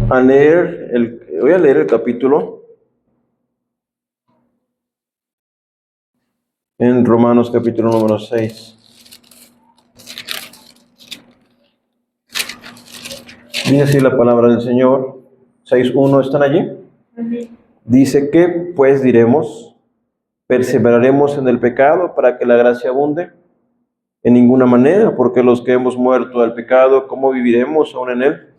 voy a leer el capítulo en Romanos capítulo número 6. Dice así la palabra del Señor, 6:1, ¿están allí? Dice que, pues diremos, perseveraremos en el pecado para que la gracia abunde. En ninguna manera, porque los que hemos muerto al pecado, ¿cómo viviremos aún en él?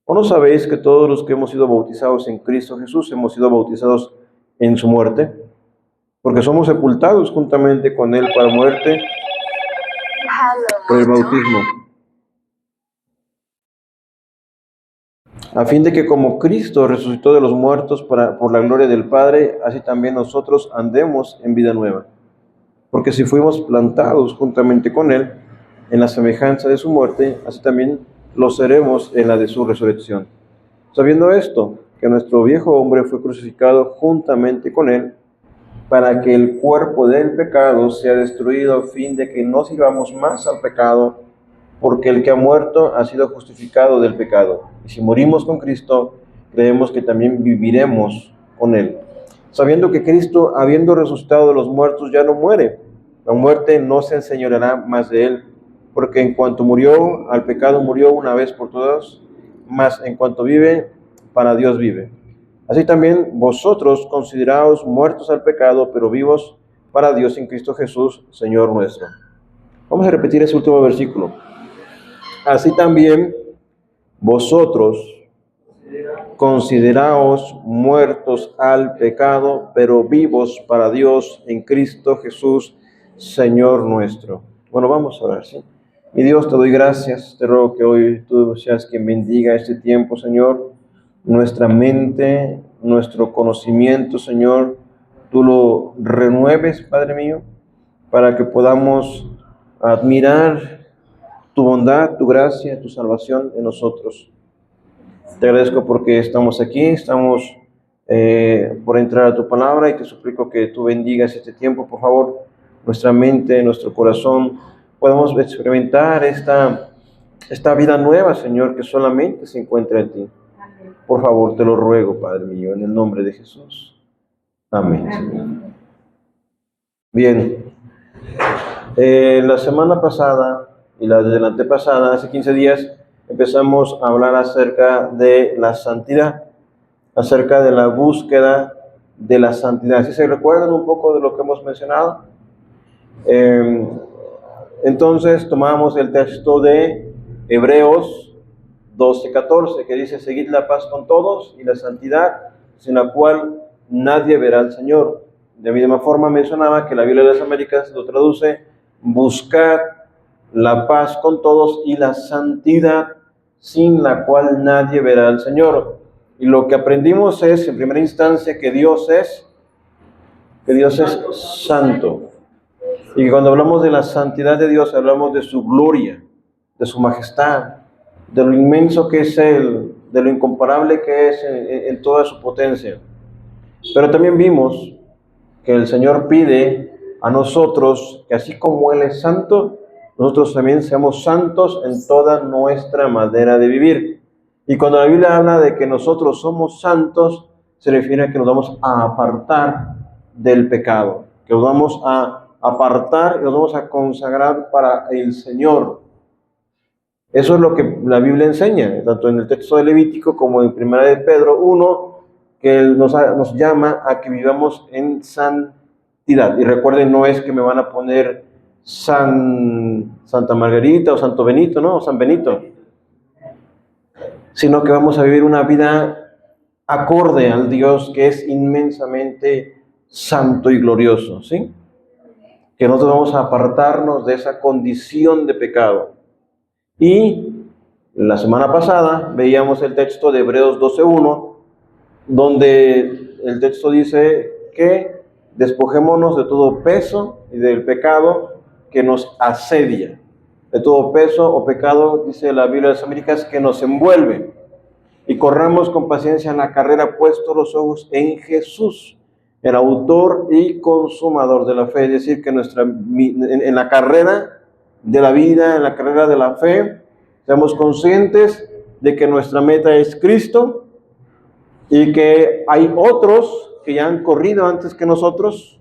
¿O no sabéis que todos los que hemos sido bautizados en Cristo Jesús hemos sido bautizados en su muerte? Porque somos sepultados juntamente con él para muerte por el bautismo, a fin de que como Cristo resucitó de los muertos por la gloria del Padre, así también nosotros andemos en vida nueva. Porque si fuimos plantados juntamente con él en la semejanza de su muerte, así también lo seremos en la de su resurrección. Sabiendo esto, que nuestro viejo hombre fue crucificado juntamente con él, para que el cuerpo del pecado sea destruido, a fin de que no sirvamos más al pecado, porque el que ha muerto ha sido justificado del pecado. Y si morimos con Cristo, creemos que también viviremos con él. Sabiendo que Cristo, habiendo resucitado de los muertos, ya no muere. La muerte no se enseñoreará más de él, porque en cuanto murió al pecado, murió una vez por todas, mas en cuanto vive, para Dios vive. Así también vosotros consideraos muertos al pecado, pero vivos para Dios en Cristo Jesús, Señor nuestro. Vamos a repetir ese último versículo. Así también vosotros consideraos muertos al pecado, pero vivos para Dios en Cristo Jesús, Señor nuestro. Bueno, vamos a orar, ¿sí? Mi Dios, te doy gracias, te ruego que hoy tú seas quien bendiga este tiempo, Señor. Nuestra mente, nuestro conocimiento, Señor, tú lo renueves, Padre mío, para que podamos admirar tu bondad, tu gracia, tu salvación en nosotros. Te agradezco porque estamos aquí, estamos por entrar a tu palabra y te suplico que tú bendigas este tiempo, por favor, nuestra mente, nuestro corazón, podamos experimentar esta vida nueva, Señor, que solamente se encuentra en ti. Por favor, te lo ruego, Padre mío, en el nombre de Jesús. Amén. Señor. Bien, la semana pasada y la de la antepasada, hace 15 días, empezamos a hablar acerca de la santidad, acerca de la búsqueda de la santidad. ¿Sí se recuerdan un poco de lo que hemos mencionado? Entonces tomamos el texto de Hebreos 12:14, que dice: seguid la paz con todos y la santidad, sin la cual nadie verá al Señor. De misma forma mencionaba que la Biblia de las Américas lo traduce: buscar la paz con todos y la santidad, sin la cual nadie verá al Señor. Y lo que aprendimos es, en primera instancia, que Dios es santo. Y cuando hablamos de la santidad de Dios, hablamos de su gloria, de su majestad, de lo inmenso que es Él, de lo incomparable que es en toda su potencia. Pero también vimos que el Señor pide a nosotros que así como Él es santo, nosotros también seamos santos en toda nuestra manera de vivir. Y cuando la Biblia habla de que nosotros somos santos, se refiere a que nos vamos a apartar del pecado, que nos vamos a apartar y nos vamos a consagrar para el Señor. Eso es lo que la Biblia enseña, tanto en el texto de Levítico como en 1 de Pedro 1, que Él nos llama a que vivamos en santidad. Y recuerden, no es que me van a poner Santa Margarita o Santo Benito, ¿no? O San Benito. Sino que vamos a vivir una vida acorde al Dios que es inmensamente santo y glorioso, ¿sí? Que nosotros vamos a apartarnos de esa condición de pecado. Y la semana pasada veíamos el texto de Hebreos 12:1, donde el texto dice que despojémonos de todo peso y del pecado que nos asedia, de todo peso o pecado, dice la Biblia de las Américas, que nos envuelve, y corramos con paciencia en la carrera, puestos los ojos en Jesús, el autor y consumador de la fe. Es decir, que en la carrera de la vida, en la carrera de la fe, seamos conscientes de que nuestra meta es Cristo y que hay otros que ya han corrido antes que nosotros,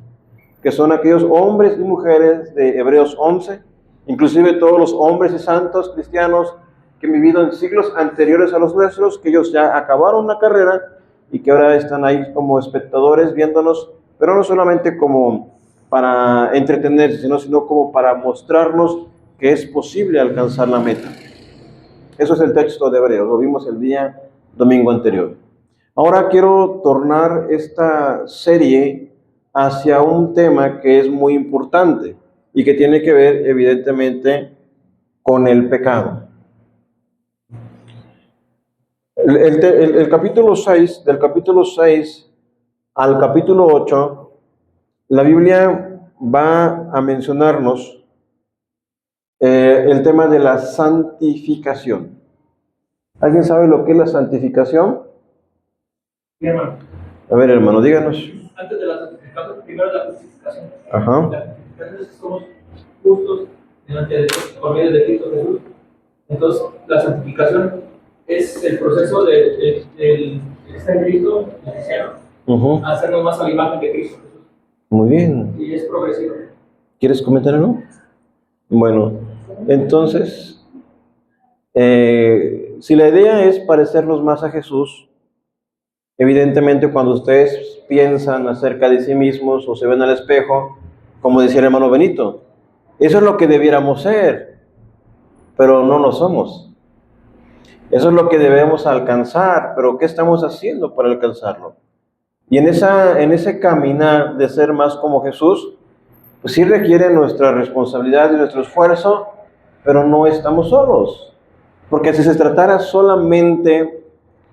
que son aquellos hombres y mujeres de Hebreos 11, inclusive todos los hombres y santos cristianos que han vivido en siglos anteriores a los nuestros, que ellos ya acabaron la carrera y que ahora están ahí como espectadores viéndonos, pero no solamente como para entretenerse, sino como para mostrarnos que es posible alcanzar la meta. Eso es el texto de Hebreos, lo vimos el día domingo anterior. Ahora quiero tornar esta serie hacia un tema que es muy importante y que tiene que ver evidentemente con el pecado. El capítulo 6, del capítulo 6 al capítulo 8, la Biblia va a mencionarnos el tema de la santificación. ¿Alguien sabe lo que es la santificación? Sí, hermano. A ver, hermano, díganos. Antes de la santificación, primero la justificación. Ajá. La justificación es que somos justos delante de Dios por medio de Cristo Jesús. Entonces, la santificación es el proceso de estar en Cristo, el cristiano, hacernos más a la imagen de Cristo Jesús. Muy bien. Y es progresivo. ¿Quieres comentar algo? Bueno, entonces, si la idea es parecernos más a Jesús, evidentemente cuando ustedes piensan acerca de sí mismos o se ven al espejo, como decía el hermano Benito, eso es lo que debiéramos ser, pero no lo somos. Eso es lo que debemos alcanzar, pero ¿qué estamos haciendo para alcanzarlo? Y en ese caminar de ser más como Jesús, pues sí requiere nuestra responsabilidad y nuestro esfuerzo, pero no estamos solos. Porque si se tratara solamente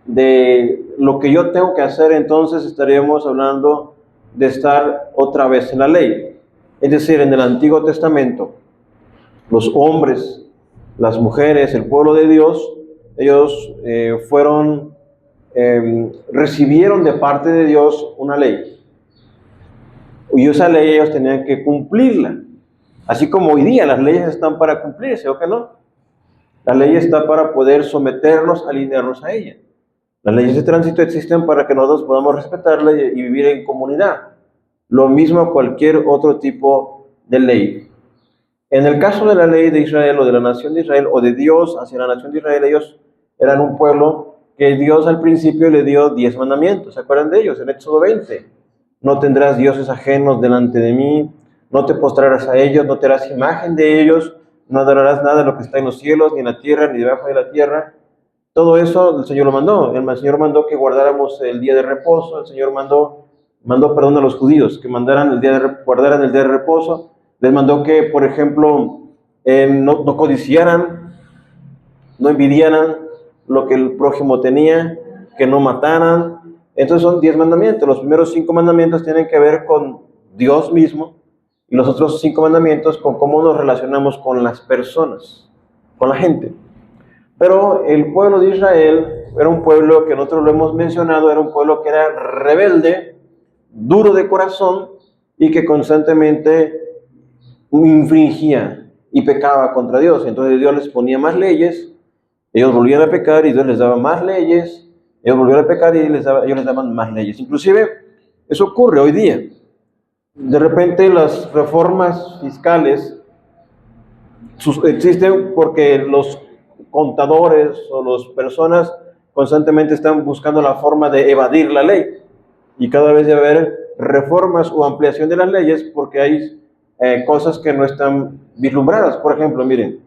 de lo que yo tengo que hacer, entonces estaríamos hablando de estar otra vez en la ley. Es decir, en el Antiguo Testamento, los hombres, las mujeres, el pueblo de Dios, ellos recibieron de parte de Dios una ley. Y esa ley ellos tenían que cumplirla. Así como hoy día las leyes están para cumplirse, ¿o que no? La ley está para poder someternos, alinearnos a ella. Las leyes de tránsito existen para que nosotros podamos respetarla y vivir en comunidad. Lo mismo cualquier otro tipo de ley. En el caso de la ley de Israel o de la nación de Israel o de Dios hacia la nación de Israel, ellos eran un pueblo que Dios al principio le dio 10 mandamientos. ¿Se acuerdan de ellos? En Éxodo 20. No tendrás dioses ajenos delante de mí, no te postrarás a ellos, no te harás imagen de ellos, no adorarás nada de lo que está en los cielos, ni en la tierra, ni debajo de la tierra. Todo eso el Señor lo mandó. El Señor mandó que guardáramos el día de reposo. El Señor mandó perdón a los judíos, que guardaran el día de reposo. Les mandó que, por ejemplo, no codiciaran, no envidiaran lo que el prójimo tenía, que no mataran. Entonces son 10 mandamientos. Los primeros 5 mandamientos tienen que ver con Dios mismo y los otros 5 mandamientos con cómo nos relacionamos con las personas, con la gente. Pero el pueblo de Israel era un pueblo que nosotros lo hemos mencionado, era un pueblo que era rebelde, duro de corazón y que constantemente infringía y pecaba contra Dios. Entonces Dios les ponía más leyes, ellos volvían a pecar y Dios les daba más leyes, ellos volvían a pecar y ellos les daban más leyes. Inclusive eso ocurre hoy día. De repente las reformas fiscales existen porque los contadores o las personas constantemente están buscando la forma de evadir la ley. Y cada vez debe haber reformas o ampliación de las leyes porque hay cosas que no están vislumbradas. Por ejemplo, miren,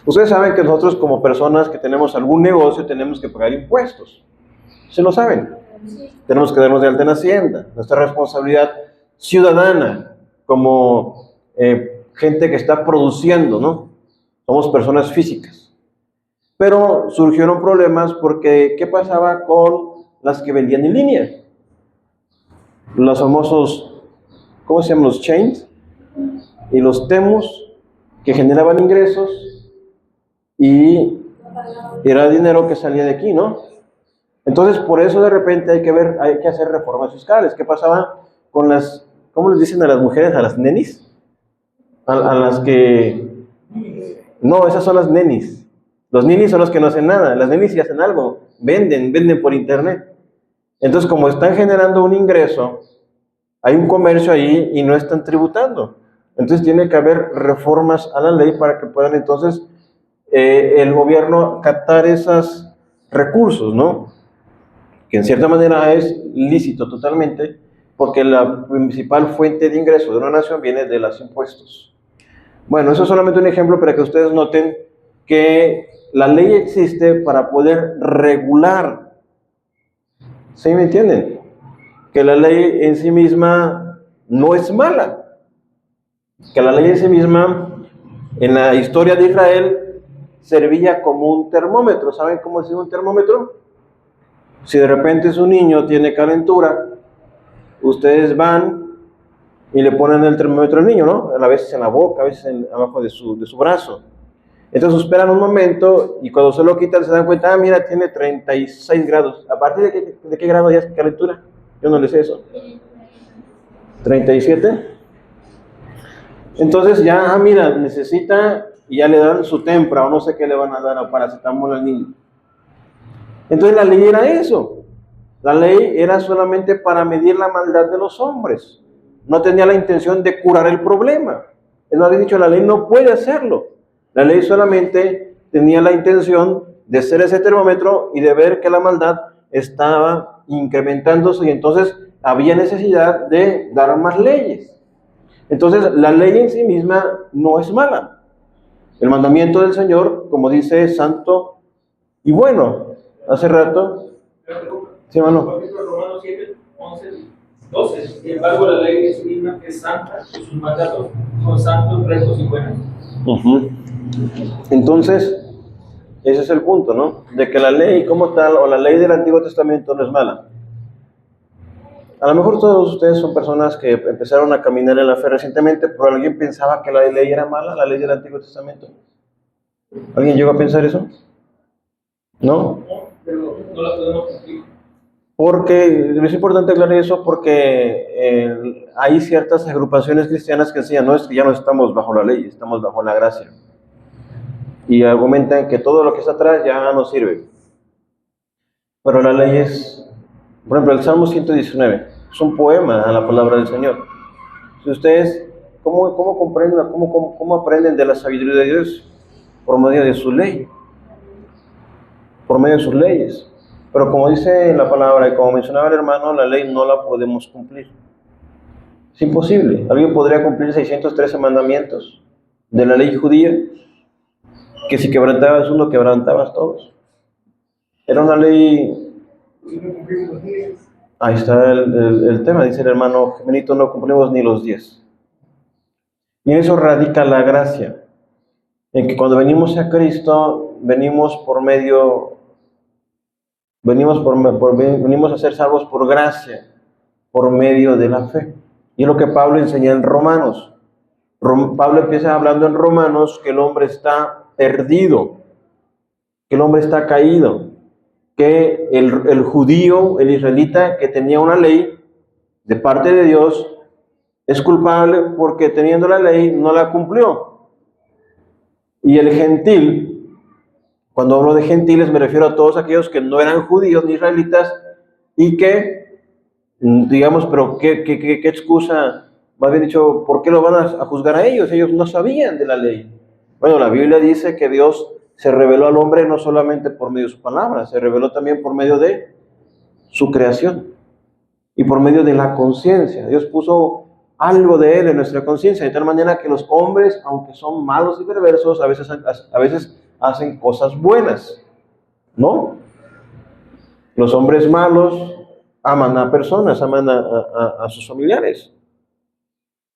ustedes saben que nosotros como personas que tenemos algún negocio tenemos que pagar impuestos. ¿Se lo saben? Sí. Tenemos que darnos de alta en Hacienda. Nuestra responsabilidad ciudadana como gente que está produciendo, ¿no? Somos personas físicas. Pero surgieron problemas porque ¿qué pasaba con las que vendían en línea? Los famosos, ¿cómo se llaman? Los chains y los temus que generaban ingresos y era dinero que salía de aquí, ¿no? Entonces, por eso de repente hay que hacer reformas fiscales. ¿Qué pasaba con las, cómo les dicen a las mujeres, a las nenis? A las que, no, esas son las nenis. Los ninis son los que no hacen nada. Las ninis sí hacen algo, venden por internet. Entonces, como están generando un ingreso, hay un comercio ahí y no están tributando. Entonces tiene que haber reformas a la ley para que puedan entonces el gobierno captar esos recursos, ¿no? Que en cierta manera es lícito totalmente, porque la principal fuente de ingreso de una nación viene de los impuestos. Bueno, eso es solamente un ejemplo para que ustedes noten que la ley existe para poder regular. ¿Sí me entienden? Que la ley en sí misma no es mala. Que la ley en sí misma, en la historia de Israel, servía como un termómetro. ¿Saben cómo es un termómetro? Si de repente su niño tiene calentura, ustedes van y le ponen el termómetro al niño, ¿no? A veces en la boca, a veces abajo de su brazo. Entonces esperan un momento y cuando se lo quitan se dan cuenta, mira, tiene 36 grados. ¿A partir de qué grado ya es calentura? Yo no le sé eso. ¿37? Entonces ya, mira, necesita y ya le dan su tempra o no sé qué le van a dar a paracetamol al niño. Entonces la ley era eso. La ley era solamente para medir la maldad de los hombres. No tenía la intención de curar el problema. Él no había dicho, la ley no puede hacerlo. La ley solamente tenía la intención de ser ese termómetro y de ver que la maldad estaba incrementándose y entonces había necesidad de dar más leyes. Entonces la ley en sí misma no es mala. El mandamiento del Señor, como dice, es santo y bueno. Hace rato... Sí, hermano. Por ejemplo, Romanos 7, 11, 12. Sin embargo, la ley en sí misma es santa y sus mandatos son santos, rectos y buenos. Entonces, ese es el punto, ¿no? De que la ley como tal, o la ley del Antiguo Testamento no es mala. A lo mejor todos ustedes son personas que empezaron a caminar en la fe recientemente, pero alguien pensaba que la ley era mala, la ley del Antiguo Testamento. ¿Alguien llegó a pensar eso? ¿No? Pero no la podemos cumplir. Porque es importante aclarar eso porque hay ciertas agrupaciones cristianas que decían, no es que ya no estamos bajo la ley, estamos bajo la gracia. Y argumentan que todo lo que está atrás ya no sirve. Pero la ley es, por ejemplo, el Salmo 119, es un poema a la palabra del Señor. Si ustedes, ¿cómo comprenden, cómo aprenden de la sabiduría de Dios? Por medio de su ley, por medio de sus leyes. Pero como dice la palabra y como mencionaba el hermano, la ley no la podemos cumplir. Es imposible. ¿Alguien podría cumplir 613 mandamientos de la ley judía? Que si quebrantabas uno, quebrantabas todos. Era una ley... Ahí está el tema, dice el hermano Benito, no cumplimos ni los 10. Y en eso radica la gracia. En que cuando venimos a Cristo, venimos a ser salvos por gracia, por medio de la fe. Y es lo que Pablo enseña en Romanos. Pablo empieza hablando en Romanos que el hombre está perdido, que el hombre está caído, que el judío, el israelita que tenía una ley de parte de Dios, es culpable porque teniendo la ley no la cumplió. Y el gentil, cuando hablo de gentiles me refiero a todos aquellos que no eran judíos ni israelitas y que, digamos, pero ¿qué excusa? Más bien dicho, ¿por qué lo van a juzgar a ellos? Ellos no sabían de la ley. Bueno, la Biblia dice que Dios se reveló al hombre no solamente por medio de su palabra, se reveló también por medio de su creación y por medio de la conciencia. Dios puso algo de Él en nuestra conciencia, de tal manera que los hombres, aunque son malos y perversos, a veces hacen cosas buenas, ¿no? Los hombres malos aman a personas, aman a sus familiares.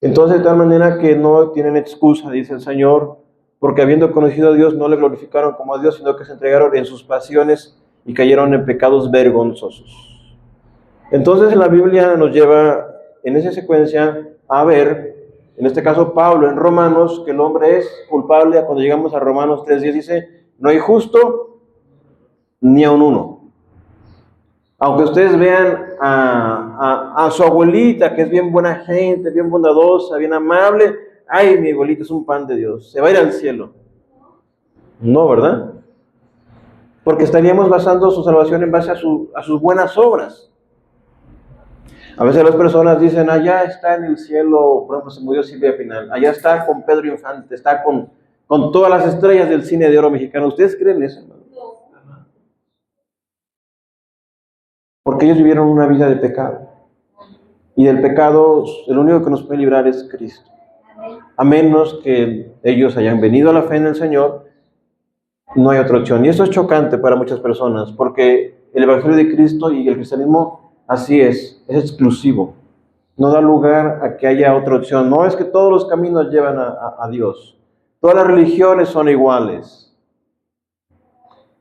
Entonces, de tal manera que no tienen excusa, dice el Señor, porque habiendo conocido a Dios, no le glorificaron como a Dios, sino que se entregaron en sus pasiones y cayeron en pecados vergonzosos. Entonces, la Biblia nos lleva en esa secuencia a ver, en este caso Pablo en Romanos, que el hombre es culpable. Cuando llegamos a Romanos 3:10 dice, no hay justo ni aun uno. Aunque ustedes vean a su abuelita, que es bien buena gente, bien bondadosa, bien amable, ay, mi abuelita es un pan de Dios, se va a ir al cielo. No, ¿verdad? porque estaríamos basando su salvación en base a sus buenas obras. A veces las personas dicen, allá está en el cielo, por ejemplo, se murió Silvia Pinal, allá está con Pedro Infante, está con todas las estrellas del cine de oro mexicano. ¿Ustedes creen eso, hermano? Porque ellos vivieron una vida de pecado. Y del pecado, el único que nos puede librar es Cristo. A menos que ellos hayan venido a la fe en el Señor, no hay otra opción. Y esto es chocante para muchas personas, porque el Evangelio de Cristo y el cristianismo así es exclusivo. No da lugar a que haya otra opción. No es que todos los caminos llevan a Dios. Todas las religiones son iguales.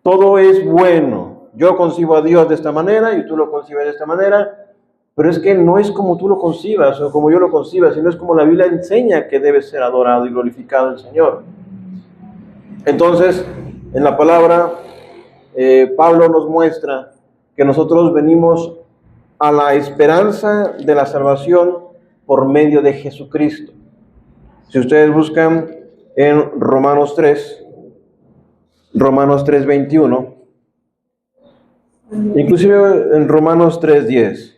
Todo es bueno. Yo concibo a Dios de esta manera y tú lo concibes de esta manera, pero es que no es como tú lo concibas o como yo lo conciba, sino es como la Biblia enseña que debe ser adorado y glorificado el Señor. Entonces, en la palabra, Pablo nos muestra que nosotros venimos a la esperanza de la salvación por medio de Jesucristo. Si ustedes buscan en Romanos 3:21, inclusive en Romanos 3:10,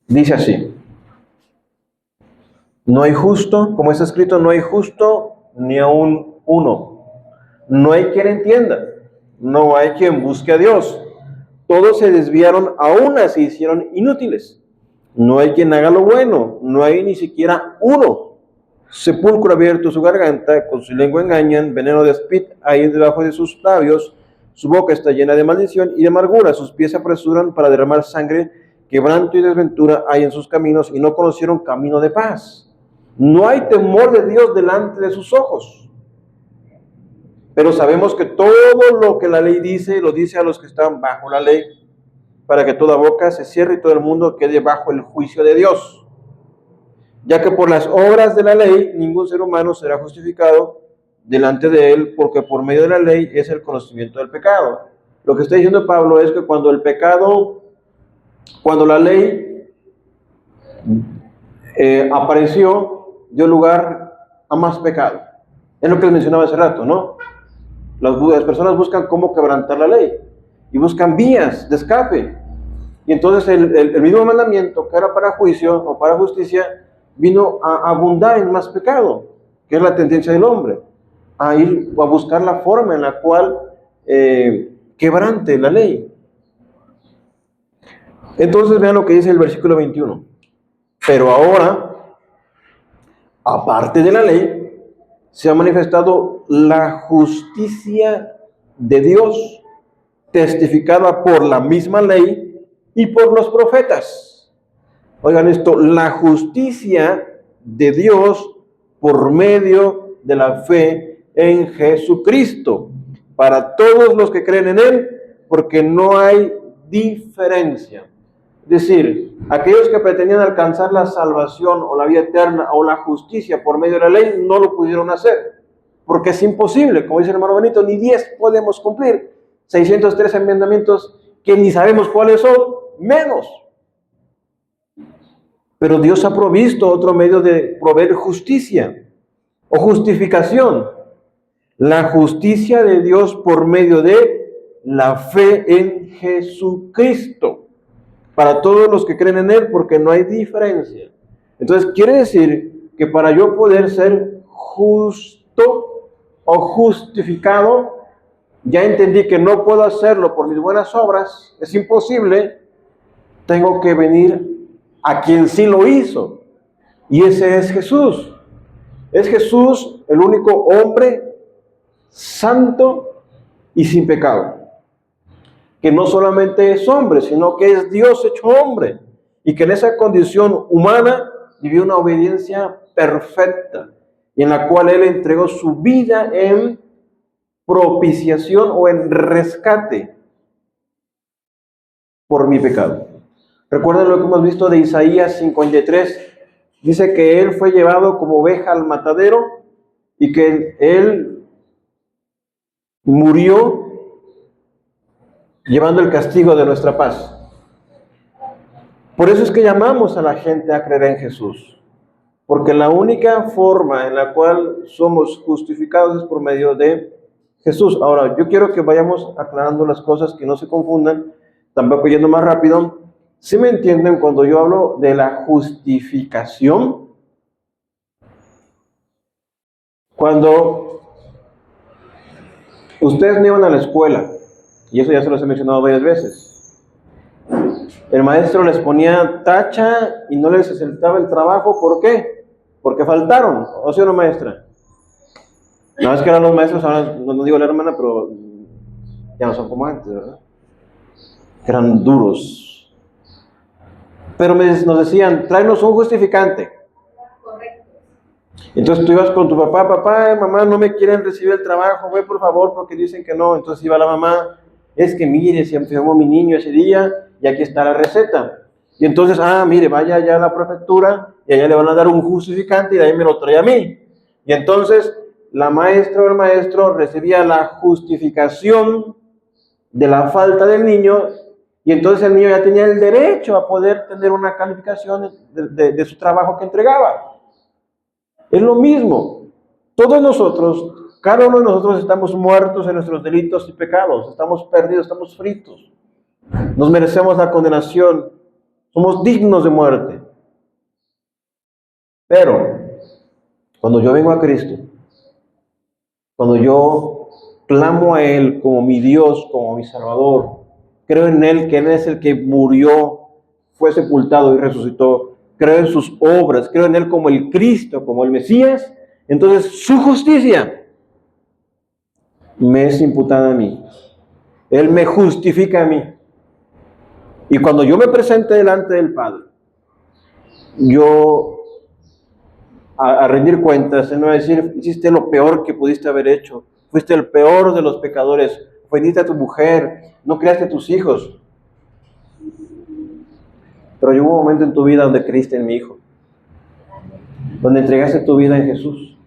dice así: no hay justo, como está escrito, no hay justo ni aún uno. No hay quien entienda, no hay quien busque a Dios. Todos se desviaron, aún se hicieron inútiles. No hay quien haga lo bueno, no hay ni siquiera uno. Sepulcro abierto su garganta, con su lengua engañan, veneno de aspid hay debajo de sus labios, su boca está llena de maldición y de amargura, sus pies se apresuran para derramar sangre, quebranto y desventura hay en sus caminos, y no conocieron camino de paz. No hay temor de Dios delante de sus ojos. Pero sabemos que todo lo que la ley dice, lo dice a los que están bajo la ley, para que toda boca se cierre y todo el mundo quede bajo el juicio de Dios. Ya que por las obras de la ley, ningún ser humano será justificado delante de él, porque por medio de la ley es el conocimiento del pecado. Lo que está diciendo Pablo es que cuando la ley apareció, dio lugar a más pecado. Es lo que les mencionaba hace rato, ¿no? Las personas buscan cómo quebrantar la ley y buscan vías de escape. Y entonces el mismo mandamiento que era para juicio o para justicia vino a abundar en más pecado, que es la tendencia del hombre, a ir a buscar la forma en la cual quebrante la ley. Entonces vean lo que dice el versículo 21. Pero ahora, aparte de la ley, se ha manifestado la justicia de Dios, testificada por la misma ley y por los profetas. Oigan esto, la justicia de Dios por medio de la fe en Jesucristo, para todos los que creen en Él, porque no hay diferencia. Es decir, aquellos que pretendían alcanzar la salvación o la vida eterna o la justicia por medio de la ley no lo pudieron hacer, porque es imposible. Como dice el hermano Benito, ni 10 podemos cumplir. 613 mandamientos que ni sabemos cuáles son, menos. Pero Dios ha provisto otro medio de proveer justicia o justificación. La justicia de Dios por medio de la fe en Jesucristo, para todos los que creen en Él, porque no hay diferencia. Entonces quiere decir que para yo poder ser justo o justificado, ya entendí que no puedo hacerlo por mis buenas obras, es imposible, tengo que venir a quien sí lo hizo, y ese es Jesús. Es Jesús el único hombre santo y sin pecado, que no solamente es hombre, sino que es Dios hecho hombre, y que en esa condición humana vivió una obediencia perfecta, y en la cual Él entregó su vida en propiciación o en rescate por mi pecado. Recuerden lo que hemos visto de Isaías 53, dice que Él fue llevado como oveja al matadero, y que Él murió llevando el castigo de nuestra paz. Por eso es que llamamos a la gente a creer en Jesús, porque la única forma en la cual somos justificados es por medio de Jesús. Ahora, yo quiero que vayamos aclarando las cosas, que no se confundan, tampoco yendo más rápido. ¿Sí me entienden cuando yo hablo de la justificación? Cuando ustedes no iban a la escuela, y eso ya se los he mencionado varias veces, el maestro les ponía tacha y no les aceptaba el trabajo. ¿Por qué? Porque faltaron. ¿O sí o no, maestra? No, es que eran los maestros, ahora no digo la hermana, pero ya no son como antes, ¿verdad? Eran duros. Pero nos decían, tráenos un justificante. Entonces tú ibas con tu papá, papá, mamá, no me quieren recibir el trabajo, ve por favor, porque dicen que no. Entonces iba la mamá, es que mire, se enfermó mi niño ese día y aquí está la receta. Y entonces, mire, vaya allá a la prefectura y allá le van a dar un justificante y de ahí me lo trae a mí. Y entonces la maestra o el maestro recibía la justificación de la falta del niño y entonces el niño ya tenía el derecho a poder tener una calificación de su trabajo que entregaba. Es lo mismo. Todos nosotros, cada uno de nosotros estamos muertos en nuestros delitos y pecados. Estamos perdidos, estamos fritos. Nos merecemos la condenación. Somos dignos de muerte. Pero, cuando yo vengo a Cristo, cuando yo clamo a Él como mi Dios, como mi Salvador, creo en Él, que Él es el que murió, fue sepultado y resucitó, creo en sus obras, creo en Él como el Cristo, como el Mesías, entonces su justicia me es imputada a mí. Él me justifica a mí. Y cuando yo me presente delante del Padre, yo a rendir cuentas, Él me va a decir, hiciste lo peor que pudiste haber hecho, fuiste el peor de los pecadores, ofendiste a tu mujer, no creaste a tus hijos. Pero hubo un momento en tu vida donde creíste en mi Hijo, donde entregaste tu vida en Jesús.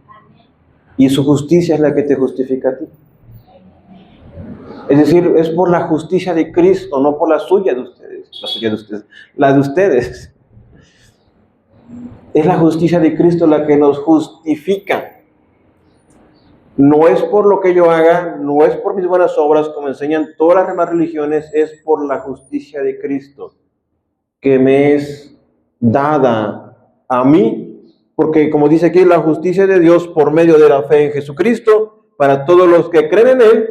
Y su justicia es la que te justifica a ti. Es decir, es por la justicia de Cristo, no por la suya de ustedes. La de ustedes. Es la justicia de Cristo la que nos justifica. No es por lo que yo haga, no es por mis buenas obras, como enseñan todas las demás religiones, es por la justicia de Cristo, que me es dada a mí, porque como dice aquí, la justicia de Dios por medio de la fe en Jesucristo, para todos los que creen en Él,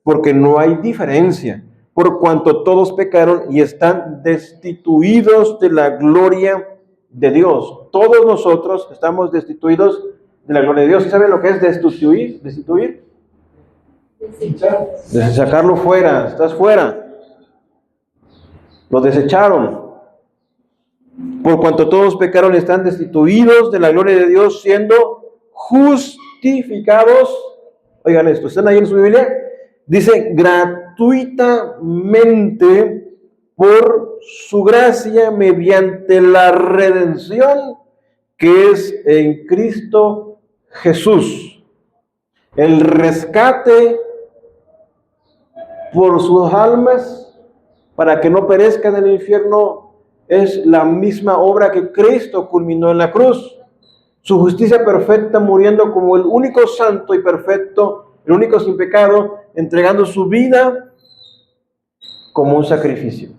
porque no hay diferencia, por cuanto todos pecaron y están destituidos de la gloria de Dios. Todos nosotros estamos destituidos de la gloria de Dios. ¿Sí saben lo que es destituir? ¿Destituir? Sacarlo fuera, estás fuera. Lo desecharon. Por cuanto todos pecaron, están destituidos de la gloria de Dios, siendo justificados. Oigan esto, ¿están ahí en su Biblia? Dice, gratuitamente por su gracia, mediante la redención que es en Cristo Jesús. El rescate por sus almas, para que no perezcan en el infierno, es la misma obra que Cristo culminó en la cruz. Su justicia perfecta, muriendo como el único santo y perfecto, el único sin pecado, entregando su vida como un sacrificio.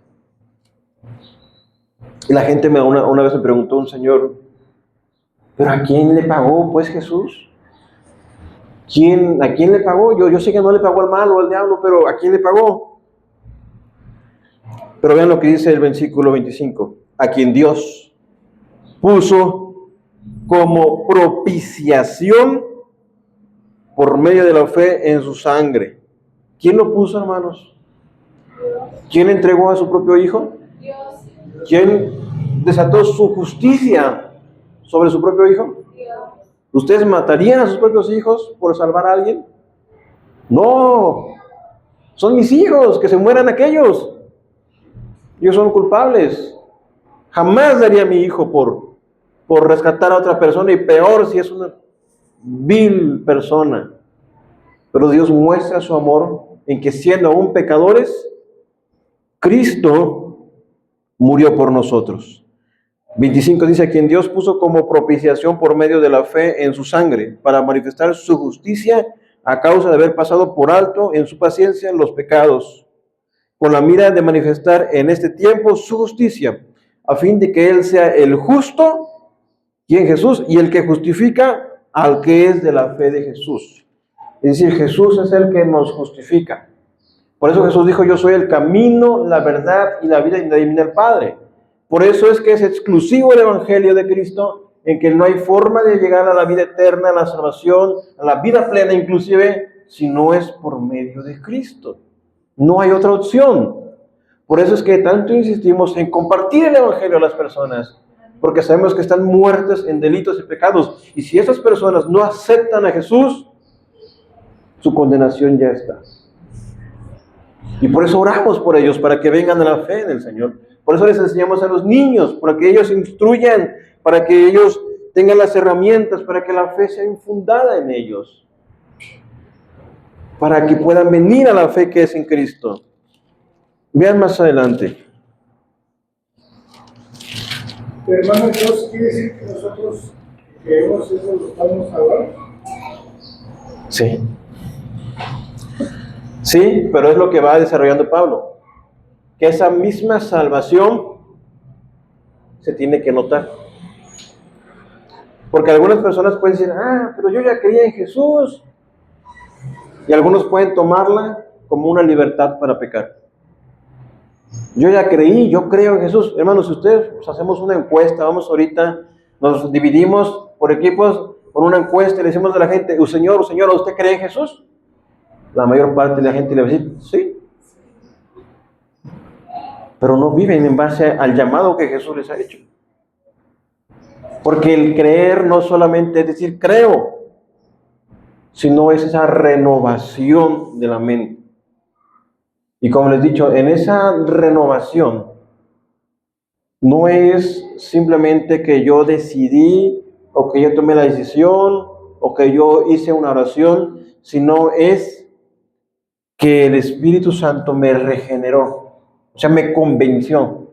Y la gente una vez me preguntó, un señor, ¿pero a quién le pagó pues Jesús? ¿A quién le pagó? Yo sé que no le pagó al malo o al diablo, pero ¿a quién le pagó? Pero vean lo que dice el versículo 25. A quien Dios puso como propiciación por medio de la fe en su sangre. ¿Quién lo puso, hermanos? ¿Quién entregó a su propio Hijo? Dios. ¿Quién desató su justicia sobre su propio Hijo? Dios. ¿Ustedes matarían a sus propios hijos por salvar a alguien? No, son mis hijos, que se mueran aquellos. Ellos son culpables. Jamás daría a mi hijo por rescatar a otra persona, y peor si es una vil persona. Pero Dios muestra su amor en que, siendo aún pecadores, Cristo murió por nosotros. 25 dice, a quien Dios puso como propiciación por medio de la fe en su sangre, para manifestar su justicia a causa de haber pasado por alto en su paciencia los pecados, con la mira de manifestar en este tiempo su justicia, a fin de que Él sea el justo, y en Jesús, y el que justifica al que es de la fe de Jesús. Es decir, Jesús es el que nos justifica. Por eso Jesús dijo, yo soy el camino, la verdad y la vida, y nadie viene al Padre. Por eso es que es exclusivo el Evangelio de Cristo, en que no hay forma de llegar a la vida eterna, a la salvación, a la vida plena inclusive, si no es por medio de Cristo. No hay otra opción. Por eso es que tanto insistimos en compartir el Evangelio a las personas, porque sabemos que están muertas en delitos y pecados. Y si esas personas no aceptan a Jesús, su condenación ya está. Y por eso oramos por ellos, para que vengan a la fe en el Señor. Por eso les enseñamos a los niños, para que ellos se instruyan, para que ellos tengan las herramientas, para que la fe sea infundada en ellos, para que puedan venir a la fe que es en Cristo. Vean más adelante. Pero hermano, Dios quiere decir que nosotros creemos eso, lo estamos hablando. Sí. Sí, pero es lo que va desarrollando Pablo. Que esa misma salvación se tiene que notar. Porque algunas personas pueden decir, pero yo ya creía en Jesús. Y algunos pueden tomarla como una libertad para pecar. Yo ya creí, yo creo en Jesús. Hermanos, si ustedes hacemos una encuesta, vamos ahorita, nos dividimos por equipos con una encuesta y le decimos a la gente, señora, ¿usted cree en Jesús? La mayor parte de la gente le va a decir, sí. Pero no viven en base al llamado que Jesús les ha hecho. Porque el creer no solamente es decir creo, sino es esa renovación de la mente. Y como les he dicho, en esa renovación no es simplemente que yo decidí o que yo tomé la decisión o que yo hice una oración, sino es que el Espíritu Santo me regeneró, o sea, me convenció.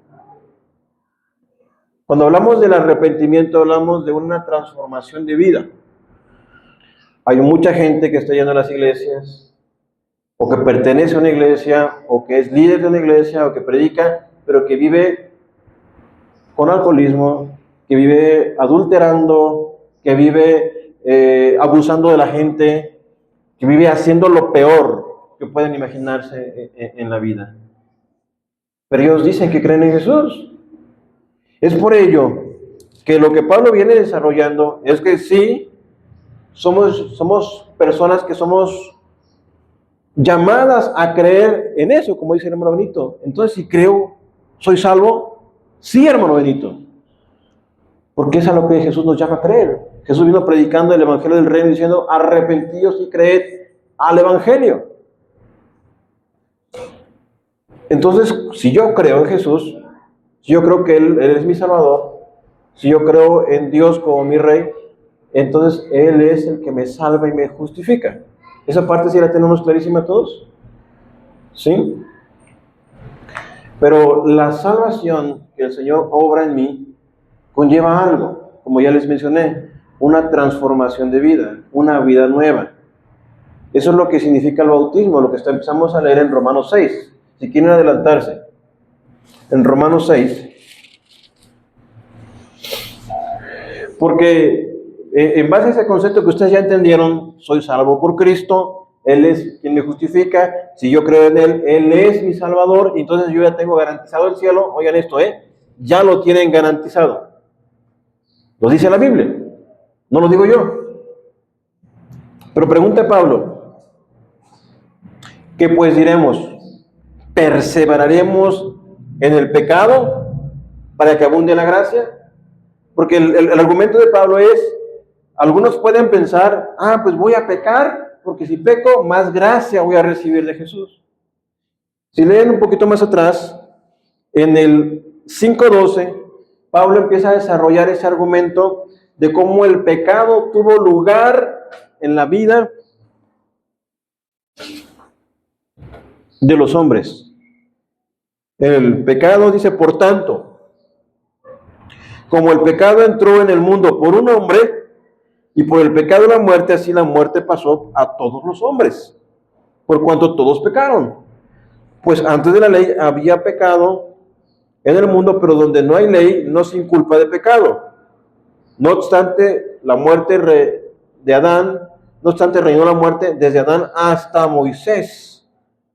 Cuando hablamos del arrepentimiento, hablamos de una transformación de vida. Hay mucha gente que está yendo a las iglesias, o que pertenece a una iglesia, o que es líder de una iglesia, o que predica, pero que vive con alcoholismo, que vive adulterando, que vive abusando de la gente, que vive haciendo lo peor que pueden imaginarse en la vida. Pero ellos dicen que creen en Jesús. Es por ello que lo que Pablo viene desarrollando es que sí, somos personas que somos llamadas a creer en eso, como dice el hermano Benito. Entonces, si creo, ¿soy salvo? Sí, hermano Benito. Porque es a lo que Jesús nos llama a creer. Jesús vino predicando el Evangelio del Reino diciendo, arrepentíos y creed al Evangelio. Entonces, si yo creo en Jesús, si yo creo que Él es mi Salvador, si yo creo en Dios como mi Rey, entonces Él es el que me salva y me justifica. Esa parte sí la tenemos clarísima todos. ¿Sí? Pero la salvación que el Señor obra en mí conlleva algo, como ya les mencioné, una transformación de vida, una vida nueva. Eso es lo que significa el bautismo, lo que empezamos a leer en Romanos 6. Si quieren adelantarse, en Romanos 6, porque en base a ese concepto que ustedes ya entendieron, soy salvo por Cristo, Él es quien me justifica, si yo creo en Él, Él es mi Salvador, y entonces yo ya tengo garantizado el cielo. Oigan esto, ya lo tienen garantizado. Lo dice la Biblia, no lo digo yo. Pero pregunta Pablo, ¿qué pues diremos? ¿Perseveraremos en el pecado para que abunde la gracia? Porque el argumento de Pablo es, algunos pueden pensar, pues voy a pecar, porque si peco, más gracia voy a recibir de Jesús. Si leen un poquito más atrás, en el 5:12, Pablo empieza a desarrollar ese argumento de cómo el pecado tuvo lugar en la vida de los hombres. El pecado dice, por tanto, como el pecado entró en el mundo por un hombre, Y por el pecado de la muerte, así la muerte pasó a todos los hombres, por cuanto todos pecaron. Pues antes de la ley había pecado en el mundo, pero donde no hay ley no se inculpa de pecado. No obstante, la muerte de Adán, no obstante, reinó la muerte desde Adán hasta Moisés,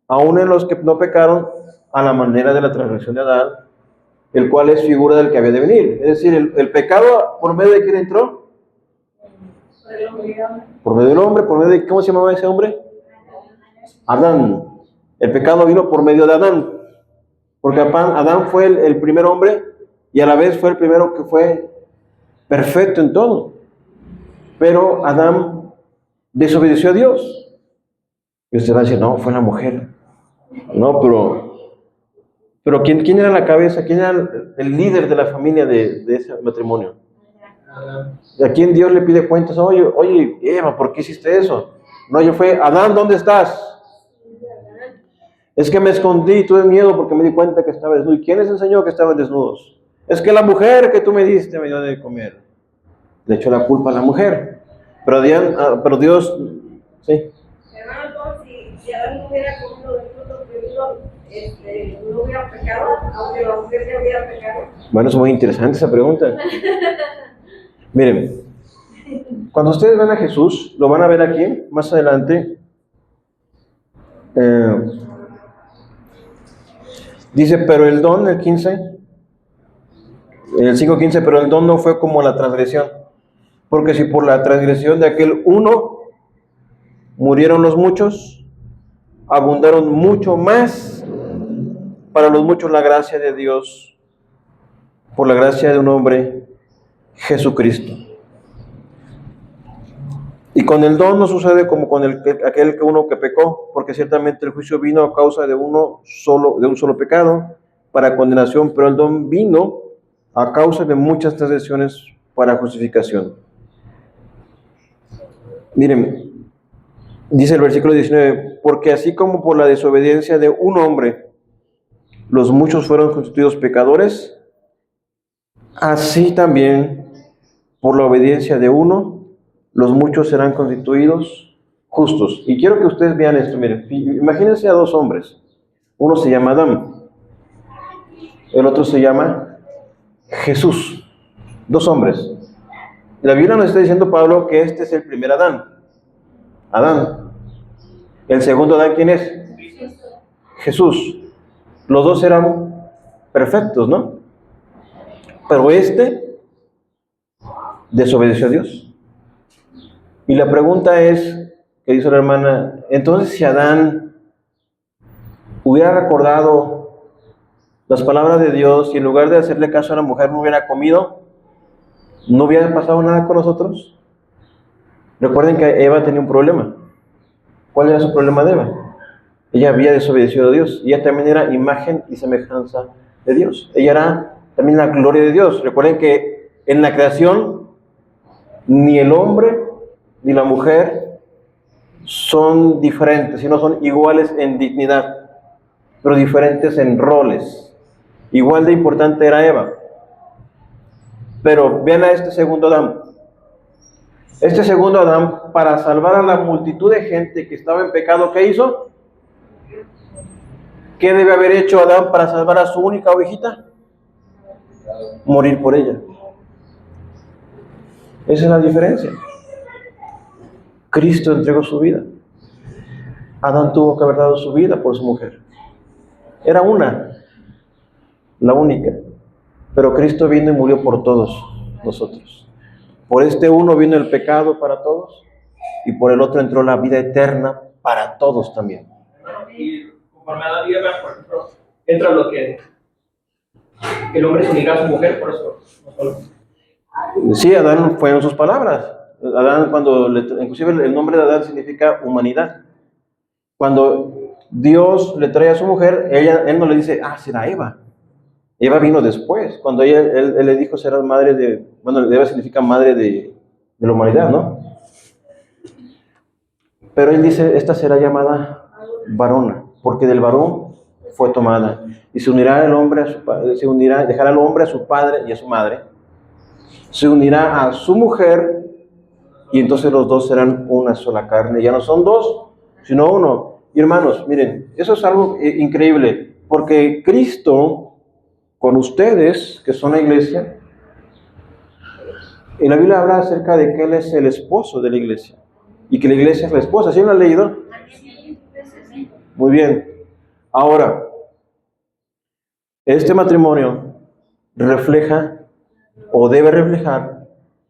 aún en los que no pecaron a la manera de la transgresión de Adán, el cual es figura del que había de venir. Es decir, el pecado, ¿por medio de quién entró? Por medio del hombre, por medio de, ¿cómo se llamaba ese hombre? Adán. El pecado vino por medio de Adán, porque Adán fue el primer hombre y a la vez fue el primero que fue perfecto en todo. Pero Adán desobedeció a Dios. Y usted va a decir, no, fue la mujer. No, pero ¿quién era la cabeza? ¿Quién era el líder de la familia de ese matrimonio? ¿A quién Dios le pide cuentas? Oye, Eva, ¿por qué hiciste eso? No, yo fue, Adán, ¿dónde estás? Es que me escondí y tuve miedo porque me di cuenta que estaba desnudo. ¿Y quién les enseñó que estaban desnudos? Es que la mujer que tú me diste me dio de comer. Le echó la culpa a la mujer. Pero Dios, sí. Hermano, si Adán no hubiera comido del fruto prohibido, no hubiera pecado, aunque la mujer ya hubiera pecado. Bueno, es muy interesante esa pregunta. Miren, cuando ustedes ven a Jesús, lo van a ver aquí, más adelante. Dice, pero el don, el 15, el 5:15, pero el don no fue como la transgresión. Porque si por la transgresión de aquel uno murieron los muchos, abundaron mucho más para los muchos la gracia de Dios, por la gracia de un hombre, Jesucristo. Y con el don no sucede como con aquel que uno que pecó, porque ciertamente el juicio vino a causa de un solo pecado, para condenación, pero el don vino a causa de muchas transgresiones para justificación. Miren, dice el versículo 19, porque así como por la desobediencia de un hombre los muchos fueron constituidos pecadores, así también por la obediencia de uno los muchos serán constituidos justos. Y quiero que ustedes vean esto, miren, imagínense a dos hombres. Uno se llama Adán, el otro se llama Jesús. Dos hombres. La Biblia nos está diciendo Pablo que este es el primer Adán. Adán. El segundo Adán, ¿quién es? Jesús. Los dos eran perfectos, ¿no? Pero este desobedeció a Dios. Y la pregunta es, que dice la hermana, entonces si Adán hubiera recordado las palabras de Dios y en lugar de hacerle caso a la mujer no hubiera comido, ¿no hubiera pasado nada con nosotros? Recuerden que Eva tenía un problema. ¿Cuál era su problema de Eva? Ella había desobedecido a Dios. Ella también era imagen y semejanza de Dios. Ella era también la gloria de Dios. Recuerden que en la creación ni el hombre ni la mujer son diferentes, sino son iguales en dignidad, pero diferentes en roles. Igual de importante era Eva. Pero vean a este segundo Adán. Este segundo Adán, para salvar a la multitud de gente que estaba en pecado, ¿qué hizo? ¿Qué debe haber hecho Adán para salvar a su única ovejita? Morir por ella. Esa es la diferencia. Cristo entregó su vida. Adán tuvo que haber dado su vida por su mujer. Era una, la única. Pero Cristo vino y murió por todos nosotros. Por este uno vino el pecado para todos y por el otro entró la vida eterna para todos también. Y conforme a la Biblia, por ejemplo, entra lo que el hombre se uniera a su mujer, por eso no solo. Sí, Adán fueron sus palabras. Adán, inclusive el nombre de Adán significa humanidad. Cuando Dios le trae a su mujer, él no le dice, será Eva. Eva vino después. Cuando él le dijo, serás madre de, Eva significa madre de la humanidad, ¿no? Pero él dice, esta será llamada varona, porque del varón fue tomada. Y se unirá el hombre a su padre, dejará al hombre a su padre y a su madre. Se unirá a su mujer y entonces los dos serán una sola carne. Ya no son dos, sino uno. Y hermanos, miren, eso es algo increíble, porque Cristo, con ustedes, que son la iglesia, en la Biblia habla acerca de que Él es el esposo de la iglesia, y que la iglesia es la esposa. ¿Sí lo han leído? Muy bien. Ahora, este matrimonio refleja, o debe reflejar,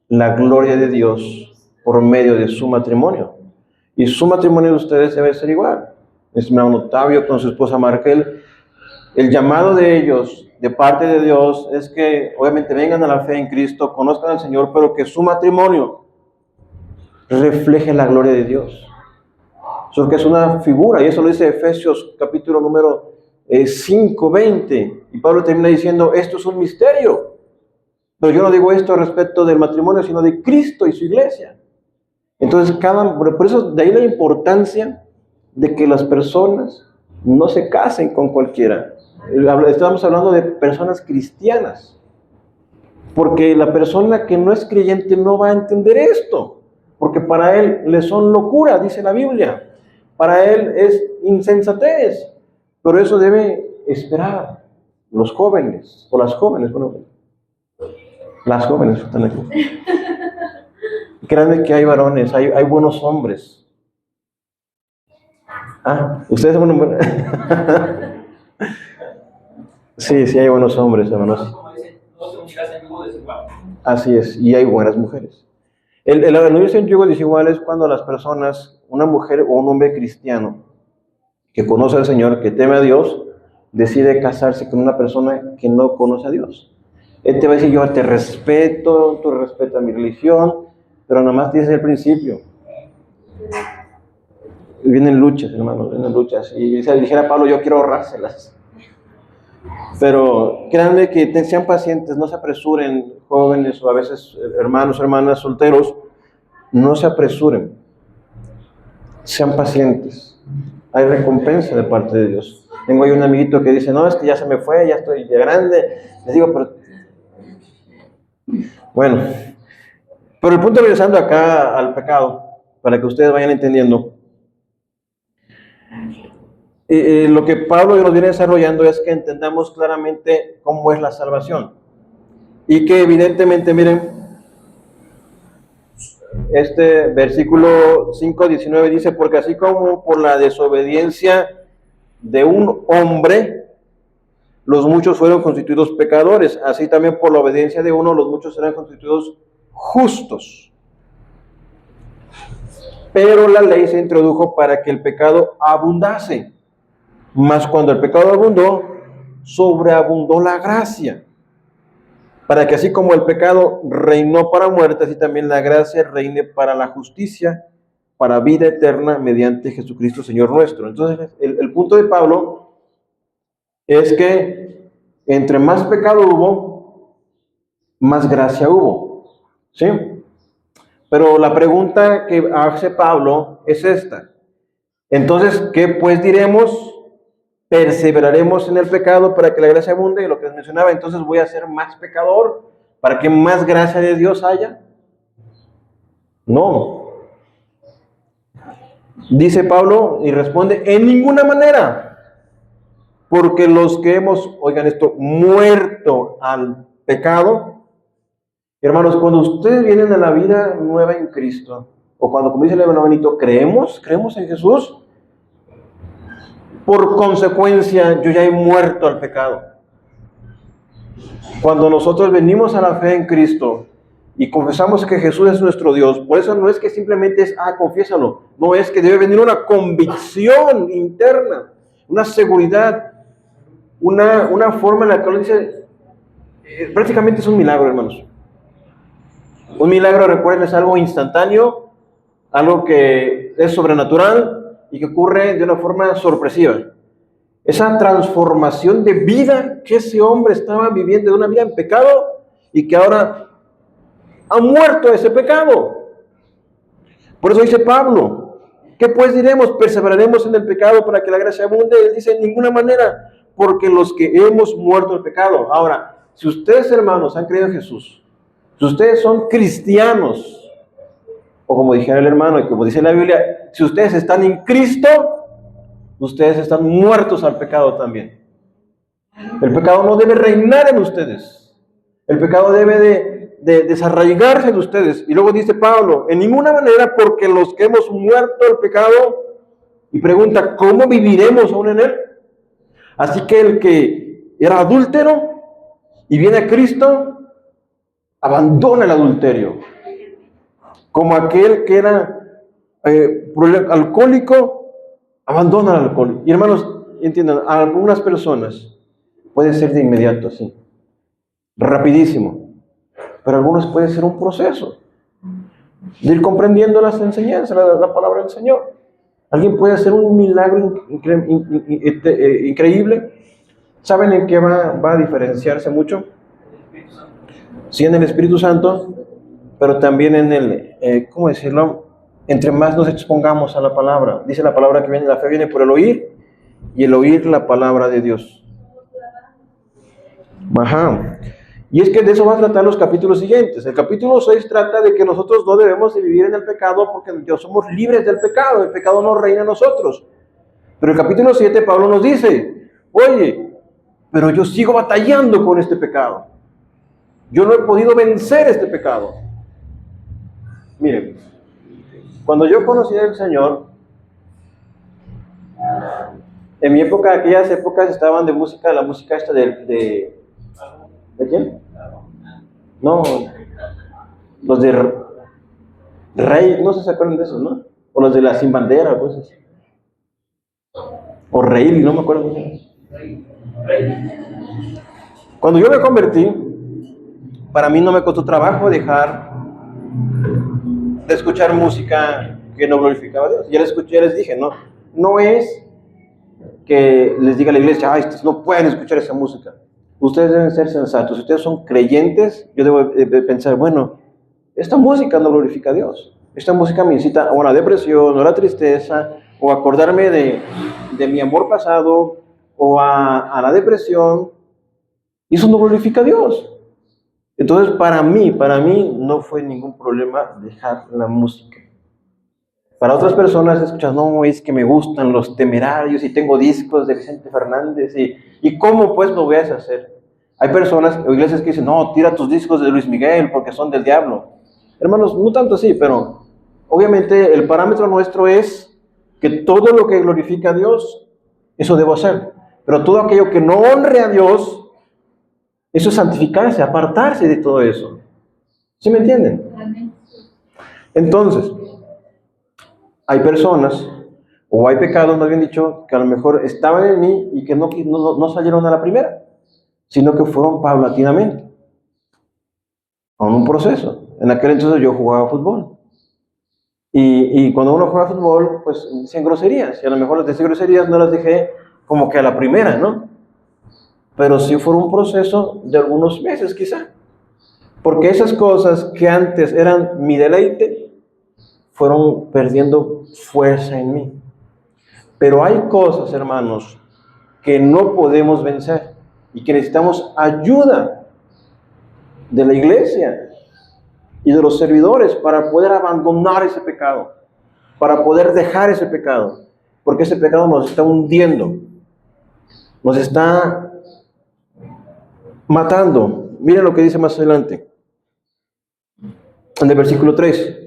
la gloria de Dios por medio de su matrimonio. Y su matrimonio de ustedes debe ser igual. Es mi hermano Octavio con su esposa Markel. El llamado de ellos, de parte de Dios, es que obviamente vengan a la fe en Cristo, conozcan al Señor, pero que su matrimonio refleje la gloria de Dios. Porque es una figura, y eso lo dice Efesios capítulo número 5, 20. Y Pablo termina diciendo, esto es un misterio. Pero yo no digo esto respecto del matrimonio, sino de Cristo y su iglesia. Entonces, por eso de ahí la importancia de que las personas no se casen con cualquiera. Estamos hablando de personas cristianas. Porque la persona que no es creyente no va a entender esto. Porque para él le son locura, dice la Biblia. Para él es insensatez. Pero eso debe esperar los jóvenes, o las jóvenes, bueno, las jóvenes están aquí. Créanme que hay varones, hay buenos hombres. Ustedes son buenos. Sí, hay buenos hombres, hermanos. Como dicen, no se unirás en yugo desigual. Así es, y hay buenas mujeres. El unirse en yugo desigual es cuando las personas, una mujer o un hombre cristiano, que conoce al Señor, que teme a Dios, decide casarse con una persona que no conoce a Dios. Él te va a decir, yo te respeto, tú respetas mi religión, pero nada más tienes el principio. Vienen luchas, hermanos, vienen luchas. Y si dijera Pablo, yo quiero ahorrárselas. Pero créanme que sean pacientes, no se apresuren, jóvenes o a veces hermanos, hermanas solteros, no se apresuren. Sean pacientes. Hay recompensa de parte de Dios. Tengo ahí un amiguito que dice, no, es que ya se me fue, ya estoy ya grande. Les digo, pero... Bueno, pero el punto, regresando acá al pecado, para que ustedes vayan entendiendo, lo que Pablo nos viene desarrollando es que entendamos claramente cómo es la salvación. Y que evidentemente, miren, este versículo 5:19 dice, porque así como por la desobediencia de un hombre, los muchos fueron constituidos pecadores, así también por la obediencia de uno, los muchos serán constituidos justos. Pero la ley se introdujo para que el pecado abundase. Mas cuando el pecado abundó, sobreabundó la gracia. Para que así como el pecado reinó para muerte, así también la gracia reine para la justicia, para vida eterna, mediante Jesucristo Señor nuestro. Entonces, el punto de Pablo es que entre más pecado hubo, más gracia hubo. ¿Sí? Pero la pregunta que hace Pablo es esta. Entonces, ¿qué pues diremos? Perseveraremos en el pecado para que la gracia abunde, y lo que les mencionaba, entonces voy a ser más pecador para que más gracia de Dios haya. No. Dice Pablo y responde, en ninguna manera, porque los que hemos, oigan esto, muerto al pecado, hermanos, cuando ustedes vienen a la vida nueva en Cristo, o cuando, como dice el hermano Benito, creemos en Jesús, por consecuencia, yo ya he muerto al pecado. Cuando nosotros venimos a la fe en Cristo y confesamos que Jesús es nuestro Dios, por eso no es que simplemente es, confiésalo. No, es que debe venir una convicción interna, una seguridad, una forma en la que uno dice, prácticamente es un milagro, hermanos. Un milagro, recuerden, es algo instantáneo, algo que es sobrenatural, y que ocurre de una forma sorpresiva. Esa transformación de vida que ese hombre estaba viviendo, de una vida en pecado, y que ahora ha muerto ese pecado. Por eso dice Pablo, ¿qué pues diremos? ¿Perseveraremos en el pecado para que la gracia abunde? Él dice, en ninguna manera, porque los que hemos muerto el pecado. Ahora, si ustedes, hermanos, han creído en Jesús, si ustedes son cristianos, O como dijera el hermano, y como dice la Biblia, si ustedes están en Cristo, ustedes están muertos al pecado también. El pecado no debe reinar en ustedes. El pecado debe de desarraigarse de ustedes. Y luego dice Pablo, en ninguna manera, porque los que hemos muerto al pecado, y pregunta, ¿cómo viviremos aún en él? Así que el que era adúltero y viene a Cristo, abandona el adulterio. Como aquel que era alcohólico, abandona el alcohol. Y hermanos, entiendan, a algunas personas puede ser de inmediato, sí, rapidísimo, pero a algunos puede ser un proceso de ir comprendiendo las enseñanzas, la palabra del Señor. Alguien puede hacer un milagro increíble. ¿Saben en qué va a diferenciarse mucho? Sí, en el Espíritu Santo, pero también en el, ¿cómo decirlo? Entre más nos expongamos a la palabra. Dice la palabra que viene, la fe viene por el oír, y el oír la palabra de Dios. Ajá. Y es que de eso van a tratar los capítulos siguientes. El capítulo 6 trata de que nosotros no debemos de vivir en el pecado porque Dios somos libres del pecado. El pecado no reina en nosotros. Pero el capítulo 7 Pablo nos dice, oye, pero yo sigo batallando con este pecado. Yo no he podido vencer este pecado. Miren, cuando yo conocí al Señor, en mi época, aquellas épocas estaban de música, la música esta ¿de quién? No, los de Rey, no sé si se acuerdan de esos, ¿no? O los de la Sin Bandera, cosas así. O Rey, no me acuerdo. Cuando yo me convertí, para mí no me costó trabajo dejar de escuchar música que no glorificaba a Dios. Ya les dije, no es que les diga a la iglesia, ay, no pueden escuchar esa música. Ustedes deben ser sensatos. Si ustedes son creyentes, yo debo de pensar, bueno, esta música no glorifica a Dios. Esta música me incita o a la depresión, o a la tristeza, o a acordarme de mi amor pasado, o a la depresión. Y eso no glorifica a Dios. Entonces, para mí no fue ningún problema dejar la música. Para otras personas escuchas, no, es que me gustan los Temerarios y tengo discos de Vicente Fernández y ¿cómo pues lo voy a hacer? Hay personas o iglesias que dicen, no, tira tus discos de Luis Miguel porque son del diablo. Hermanos, no tanto así, pero obviamente el parámetro nuestro es que todo lo que glorifica a Dios, eso debo hacer. Pero todo aquello que no honre a Dios, eso es santificarse, apartarse de todo eso. ¿Sí me entienden? Entonces, hay personas, o hay pecados, más bien dicho, que a lo mejor estaban en mí y que no salieron a la primera, sino que fueron paulatinamente, con un proceso. En aquel entonces yo jugaba fútbol. Y cuando uno juega fútbol, pues dicen groserías. Y a lo mejor las decía groserías no las dejé como que a la primera, ¿no? Pero sí fue un proceso de algunos meses quizá. Porque esas cosas que antes eran mi deleite, fueron perdiendo fuerza en mí. Pero hay cosas, hermanos, que no podemos vencer y que necesitamos ayuda de la iglesia y de los servidores para poder abandonar ese pecado, para poder dejar ese pecado, porque ese pecado nos está hundiendo, nos está matando. Miren lo que dice más adelante, en el versículo 3.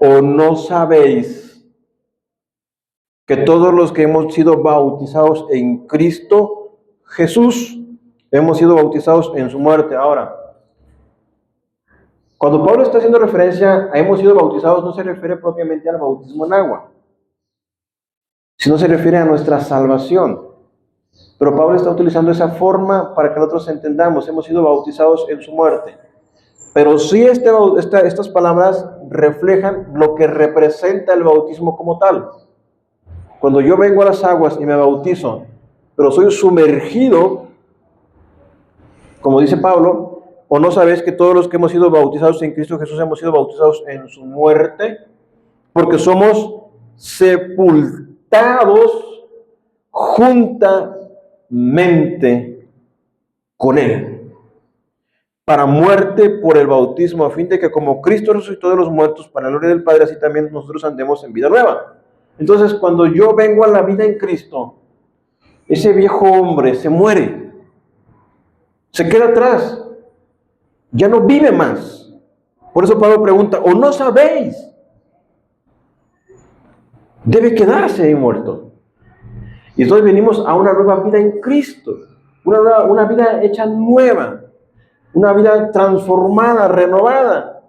¿O no sabéis que todos los que hemos sido bautizados en Cristo Jesús, hemos sido bautizados en su muerte? Ahora, cuando Pablo está haciendo referencia a hemos sido bautizados, no se refiere propiamente al bautismo en agua, sino se refiere a nuestra salvación. Pero Pablo está utilizando esa forma para que nosotros entendamos, hemos sido bautizados en su muerte. Pero sí estas palabras reflejan lo que representa el bautismo como tal. Cuando yo vengo a las aguas y me bautizo, pero soy sumergido, como dice Pablo, ¿o no sabéis que todos los que hemos sido bautizados en Cristo Jesús hemos sido bautizados en su muerte? Porque somos sepultados juntamente con Él. para muerte por el bautismo, a fin de que como Cristo resucitó de los muertos para la gloria del Padre, así también nosotros andemos en vida nueva. Entonces, cuando yo vengo a la vida en Cristo, ese viejo hombre se muere, se queda atrás, ya no vive más. Por eso Pablo pregunta, ¿o no sabéis? Debe quedarse ahí muerto. Y entonces venimos a una nueva vida en Cristo, una vida hecha nueva, una vida transformada, renovada,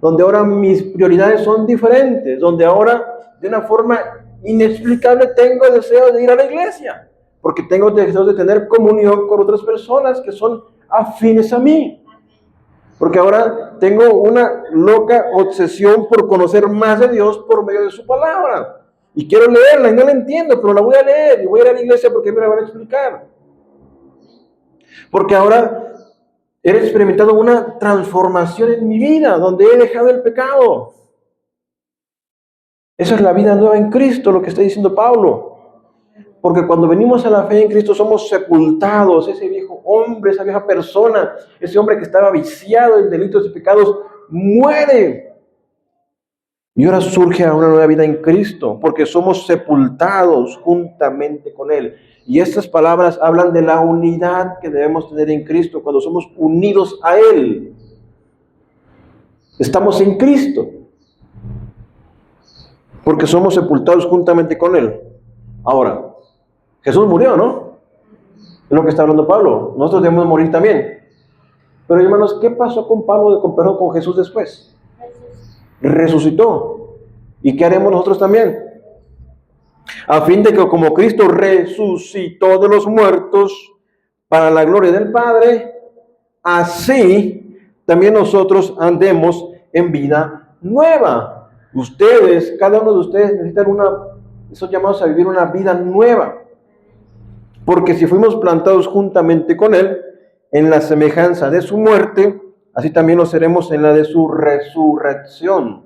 donde ahora mis prioridades son diferentes, donde ahora de una forma inexplicable tengo deseo de ir a la iglesia, porque tengo deseo de tener comunión con otras personas que son afines a mí. Porque ahora tengo una loca obsesión por conocer más de Dios por medio de su palabra. Y quiero leerla y no la entiendo, pero la voy a leer y voy a ir a la iglesia porque me la van a explicar. Porque ahora he experimentado una transformación en mi vida, donde he dejado el pecado. Esa es la vida nueva en Cristo, lo que está diciendo Pablo. Porque cuando venimos a la fe en Cristo somos sepultados, ese viejo hombre, esa vieja persona, ese hombre que estaba viciado en delitos y pecados, muere. Y ahora surge una nueva vida en Cristo, porque somos sepultados juntamente con Él. Y estas palabras hablan de la unidad que debemos tener en Cristo, cuando somos unidos a Él. Estamos en Cristo, porque somos sepultados juntamente con Él. Ahora, Jesús murió, ¿no? Es lo que está hablando Pablo. Nosotros debemos morir también. Pero hermanos, ¿qué pasó con Pablo, con Jesús después? Resucitó. ¿Y qué haremos nosotros también? A fin de que como Cristo resucitó de los muertos para la gloria del Padre, así también nosotros andemos en vida nueva. Ustedes, cada uno de ustedes necesitan son llamados a vivir una vida nueva. Porque si fuimos plantados juntamente con Él en la semejanza de su muerte, así también lo seremos en la de su resurrección.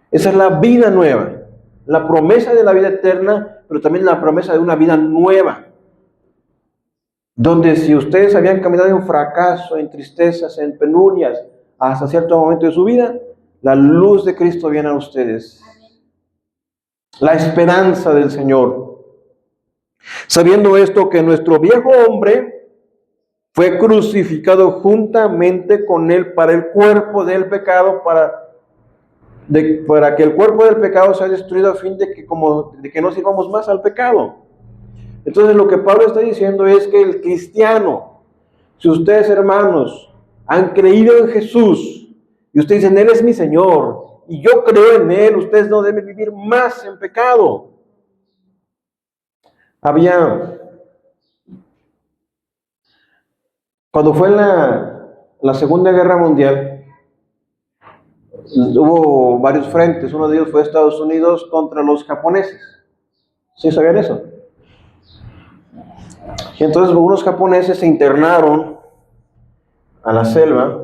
Esa es la vida nueva, la promesa de la vida eterna, pero también la promesa de una vida nueva. Donde si ustedes habían caminado en fracaso, en tristezas, en penurias, hasta cierto momento de su vida, la luz de Cristo viene a ustedes. La esperanza del Señor. Sabiendo esto, que nuestro viejo hombre fue crucificado juntamente con Él para el cuerpo del pecado, para que el cuerpo del pecado sea destruido a fin de que no sirvamos más al pecado. Entonces lo que Pablo está diciendo es que el cristiano, si ustedes hermanos han creído en Jesús y ustedes dicen, Él es mi Señor y yo creo en Él, ustedes no deben vivir más en pecado. Cuando fue la Segunda Guerra Mundial, hubo varios frentes. Uno de ellos fue Estados Unidos contra los japoneses. ¿Sí sabían eso? Y entonces algunos japoneses se internaron a la selva.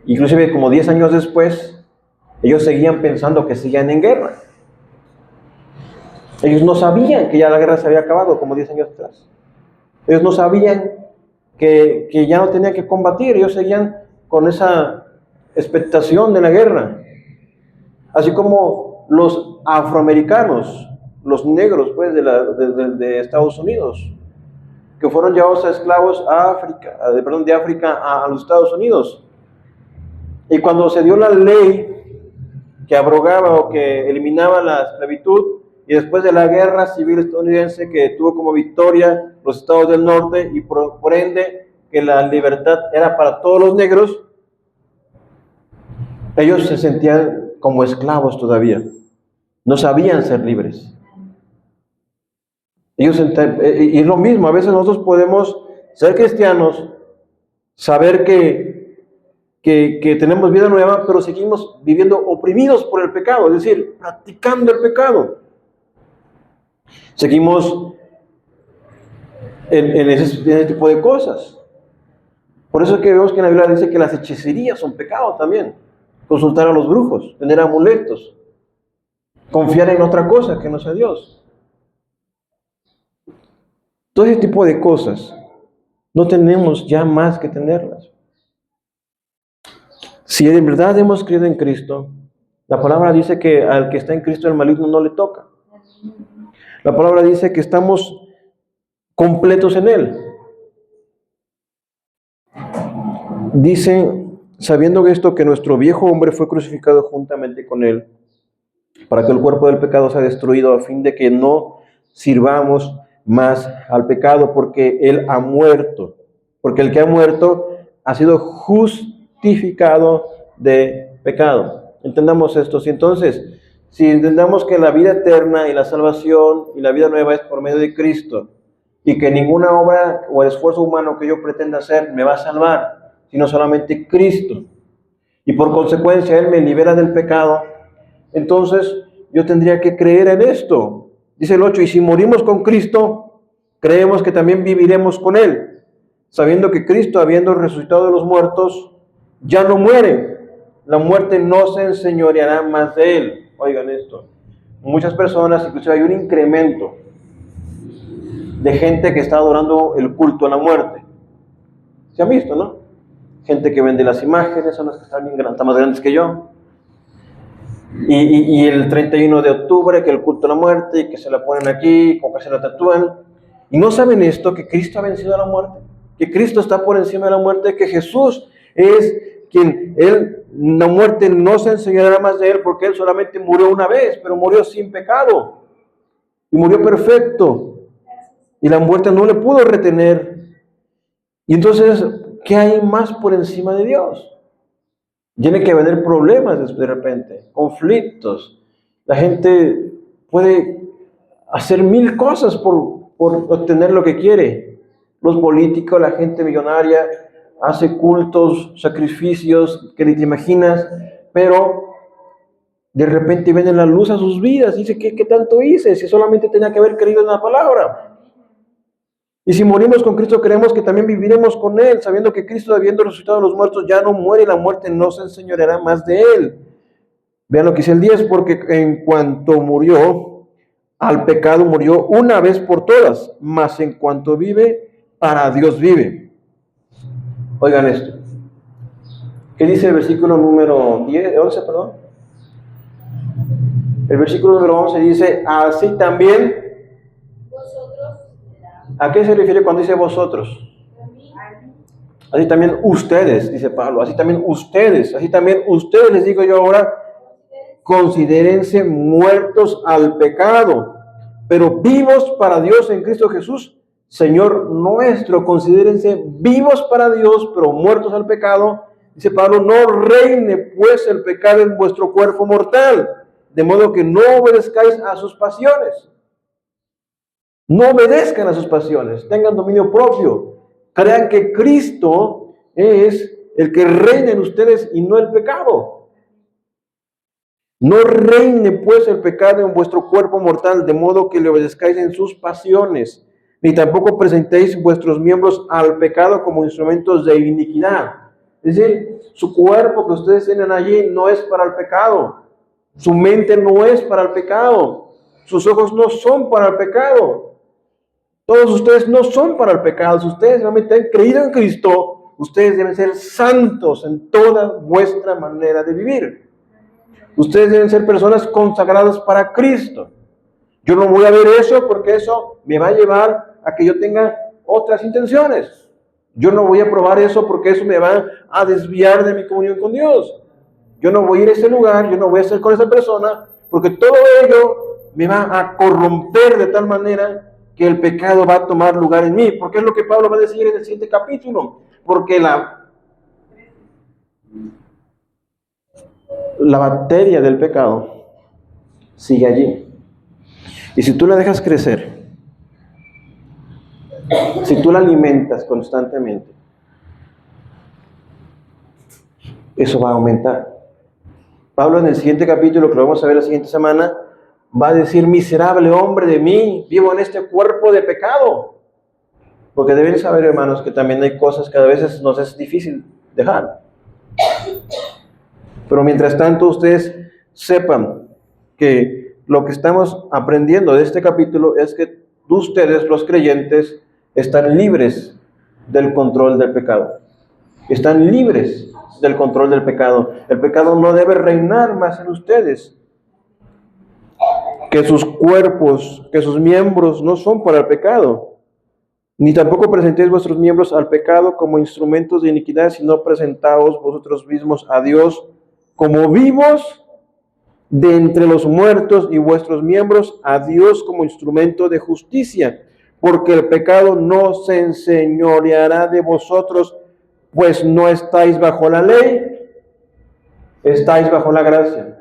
Inclusive como 10 años después, ellos seguían pensando que seguían en guerra. Ellos no sabían que ya la guerra se había acabado, como 10 años atrás. Ellos no sabían que ya no tenían que combatir. Ellos seguían con esa expectación de la guerra. Así como los afroamericanos, los negros pues de Estados Unidos, que fueron llevados a esclavos de África a los Estados Unidos. Y cuando se dio la ley que abrogaba o que eliminaba la esclavitud, y después de la guerra civil estadounidense que tuvo como victoria los estados del norte y por ende que la libertad era para todos los negros, ellos se sentían como esclavos todavía, no sabían ser libres. Y es lo mismo, a veces nosotros podemos ser cristianos, saber que tenemos vida nueva, pero seguimos viviendo oprimidos por el pecado, es decir, practicando el pecado. Seguimos en ese tipo de cosas. Por eso es que vemos que en la Biblia dice que las hechicerías son pecado también. Consultar a los brujos, tener amuletos, confiar en otra cosa que no sea Dios. Todo ese tipo de cosas no tenemos ya más que tenerlas. Si en verdad hemos creído en Cristo, la palabra dice que al que está en Cristo el maligno no le toca. La palabra dice que estamos completos en Él. Dice, sabiendo esto, que nuestro viejo hombre fue crucificado juntamente con Él, para que el cuerpo del pecado sea destruido, a fin de que no sirvamos más al pecado, porque Él ha muerto. Porque el que ha muerto ha sido justificado de pecado. Entendamos esto. Si entonces, si entendamos que la vida eterna y la salvación y la vida nueva es por medio de Cristo, y que ninguna obra o esfuerzo humano que yo pretenda hacer me va a salvar, sino solamente Cristo, y por consecuencia Él me libera del pecado, entonces yo tendría que creer en esto. Dice el 8, y si morimos con Cristo, creemos que también viviremos con Él, sabiendo que Cristo, habiendo resucitado de los muertos, ya no muere. La muerte no se enseñoreará más de Él. Oigan esto. Muchas personas, inclusive hay un incremento de gente que está adorando el culto a la muerte. ¿Se han visto, no? Gente que vende las imágenes, son las que están más grandes que yo. Y el 31 de octubre, que el culto a la muerte, y que se la ponen aquí, como que se la tatúan. Y no saben esto, que Cristo ha vencido a la muerte, que Cristo está por encima de la muerte, que Jesús es quien, la muerte no se enseñará más de Él, porque Él solamente murió una vez, pero murió sin pecado, y murió perfecto, y la muerte no le pudo retener. Y entonces, ¿qué hay más por encima de Dios? Tiene que venir problemas de repente, conflictos. La gente puede hacer 1000 cosas por obtener lo que quiere. Los políticos, la gente millonaria, hace cultos, sacrificios que ni te imaginas, pero de repente viene la luz a sus vidas. Dice, ¿qué tanto hice? Si solamente tenía que haber creído en la palabra. Y si morimos con Cristo, creemos que también viviremos con Él, sabiendo que Cristo, habiendo resucitado de los muertos, ya no muere y la muerte no se enseñoreará más de Él. Vean lo que dice el 10, porque en cuanto murió al pecado, murió una vez por todas, mas en cuanto vive, para Dios vive. Oigan esto. ¿Qué dice el versículo número 11, perdón? El versículo número 11 dice, así también. ¿A qué se refiere cuando dice vosotros? Así también ustedes, dice Pablo, así también ustedes, les digo yo ahora, considérense muertos al pecado, pero vivos para Dios en Cristo Jesús, Señor nuestro. Considérense vivos para Dios, pero muertos al pecado. Dice Pablo, no reine pues el pecado en vuestro cuerpo mortal, de modo que no obedezcáis a sus pasiones. No obedezcan a sus pasiones, tengan dominio propio. Crean que Cristo es el que reina en ustedes y no el pecado. No reine pues el pecado en vuestro cuerpo mortal, de modo que le obedezcáis en sus pasiones, ni tampoco presentéis vuestros miembros al pecado como instrumentos de iniquidad. Es decir, su cuerpo que ustedes tienen allí no es para el pecado. Su mente no es para el pecado. Sus ojos no son para el pecado. Todos ustedes no son para el pecado. Si ustedes realmente han creído en Cristo, ustedes deben ser santos en toda vuestra manera de vivir. Ustedes deben ser personas consagradas para Cristo. Yo no voy a ver eso porque eso me va a llevar a que yo tenga otras intenciones. Yo no voy a probar eso porque eso me va a desviar de mi comunión con Dios. Yo no voy a ir a ese lugar, yo no voy a estar con esa persona porque todo ello me va a corromper de tal manera que el pecado va a tomar lugar en mí. Porque es lo que Pablo va a decir en el siguiente capítulo. Porque la bacteria del pecado sigue allí. Y si tú la dejas crecer, si tú la alimentas constantemente, eso va a aumentar. Pablo en el siguiente capítulo, que lo vamos a ver la siguiente semana, va a decir, miserable hombre de mí, vivo en este cuerpo de pecado. Porque deben saber, hermanos, que también hay cosas que a veces nos es difícil dejar. Pero mientras tanto, ustedes sepan que lo que estamos aprendiendo de este capítulo es que ustedes, los creyentes, están libres del control del pecado. Están libres del control del pecado. El pecado no debe reinar más en ustedes. Que sus cuerpos, que sus miembros no son para el pecado. Ni tampoco presentéis vuestros miembros al pecado como instrumentos de iniquidad, sino presentaos vosotros mismos a Dios como vivos de entre los muertos y vuestros miembros a Dios como instrumento de justicia. Porque el pecado no se enseñoreará de vosotros, pues no estáis bajo la ley, estáis bajo la gracia.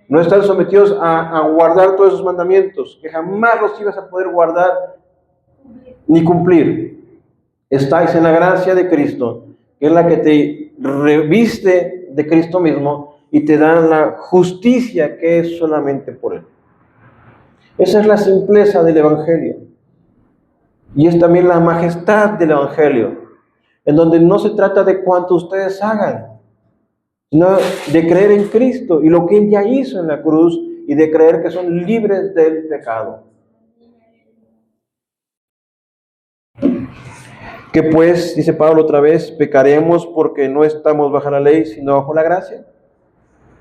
No estáis sometidos a guardar todos esos mandamientos, que jamás los ibas a poder guardar ni cumplir. Estáis en la gracia de Cristo, que es la que te reviste de Cristo mismo y te da la justicia que es solamente por Él. Esa es la simpleza del Evangelio. Y es también la majestad del Evangelio, en donde no se trata de cuánto ustedes hagan, sino de creer en Cristo y lo que Él ya hizo en la cruz y de creer que son libres del pecado. Que pues, dice Pablo otra vez, pecaremos porque no estamos bajo la ley, sino bajo la gracia.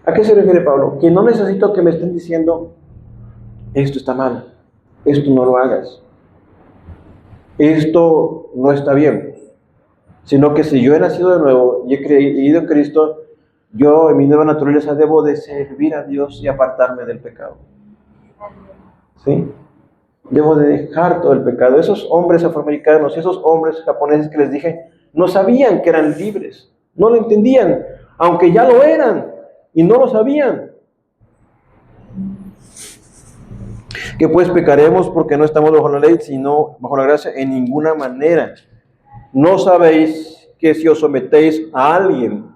¿A qué se refiere Pablo? Que no necesito que me estén diciendo, esto está mal, esto no lo hagas, esto no está bien. Sino que si yo he nacido de nuevo y he creído en Cristo, yo en mi nueva naturaleza debo de servir a Dios y apartarme del pecado. ¿Sí? Debo de dejar todo el pecado. Esos hombres afroamericanos, esos hombres japoneses que les dije, no sabían que eran libres, no lo entendían, aunque ya lo eran y no lo sabían. Que pues pecaremos porque no estamos bajo la ley, sino bajo la gracia en ninguna manera. ¿No sabéis que si os sometéis a alguien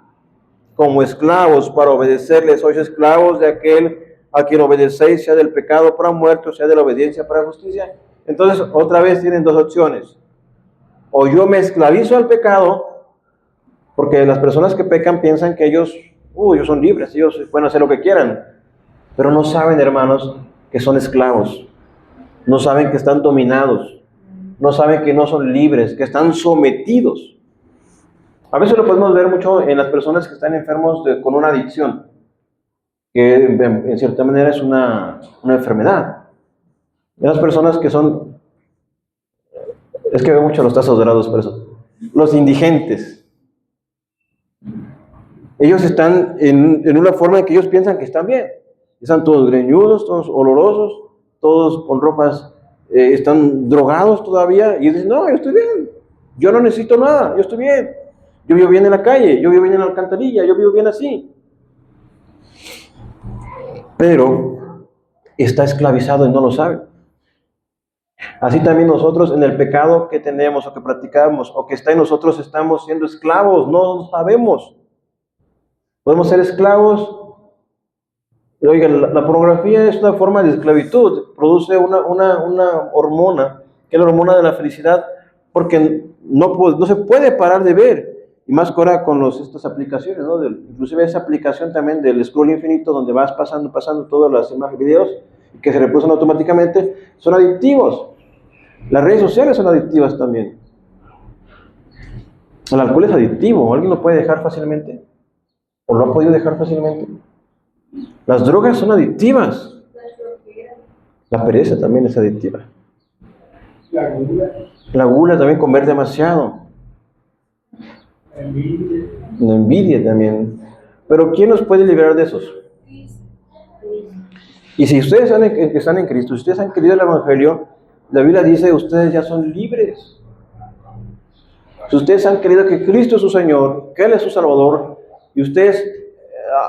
como esclavos para obedecerle, sois esclavos de aquel a quien obedecéis, sea del pecado para muerte, sea de la obediencia para justicia? Entonces, otra vez tienen dos opciones. O yo me esclavizo al pecado, porque las personas que pecan piensan que ellos son libres, ellos pueden hacer lo que quieran, pero no saben, hermanos, que son esclavos. No saben que están dominados. No saben que no son libres, que están sometidos. A veces lo podemos ver mucho en las personas que están enfermos con una adicción, que en cierta manera es una enfermedad. En las personas que son, es que veo mucho los tazos dorados por eso, los indigentes. Ellos están en una forma en que ellos piensan que están bien. Están todos greñudos, todos olorosos, todos con ropas, están drogados todavía, y dicen, no, yo estoy bien, yo no necesito nada, yo estoy bien. Yo vivo bien en la calle, yo vivo bien en la alcantarilla, yo vivo bien así. Pero está esclavizado y no lo sabe. Así también nosotros en el pecado que tenemos o que practicamos o que está en nosotros estamos siendo esclavos, no lo sabemos. Podemos ser esclavos. Oigan, la pornografía es una forma de esclavitud, produce una hormona, que es la hormona de la felicidad, porque no se puede parar de ver. Y más que ahora con estas aplicaciones, ¿no? Inclusive esa aplicación también del scroll infinito, donde vas pasando todas las imágenes, videos, que se reproducen automáticamente, son adictivos. Las redes sociales son adictivas también. El alcohol es adictivo, ¿alguien lo puede dejar fácilmente? ¿O lo ha podido dejar fácilmente? Las drogas son adictivas. La pereza también es adictiva. La gula también, comer demasiado. La envidia también. Pero ¿quién nos puede liberar de esos? Y si ustedes están en Cristo, si ustedes han creído el Evangelio, la Biblia dice, ustedes ya son libres. Si ustedes han creído que Cristo es su Señor, que Él es su Salvador, y ustedes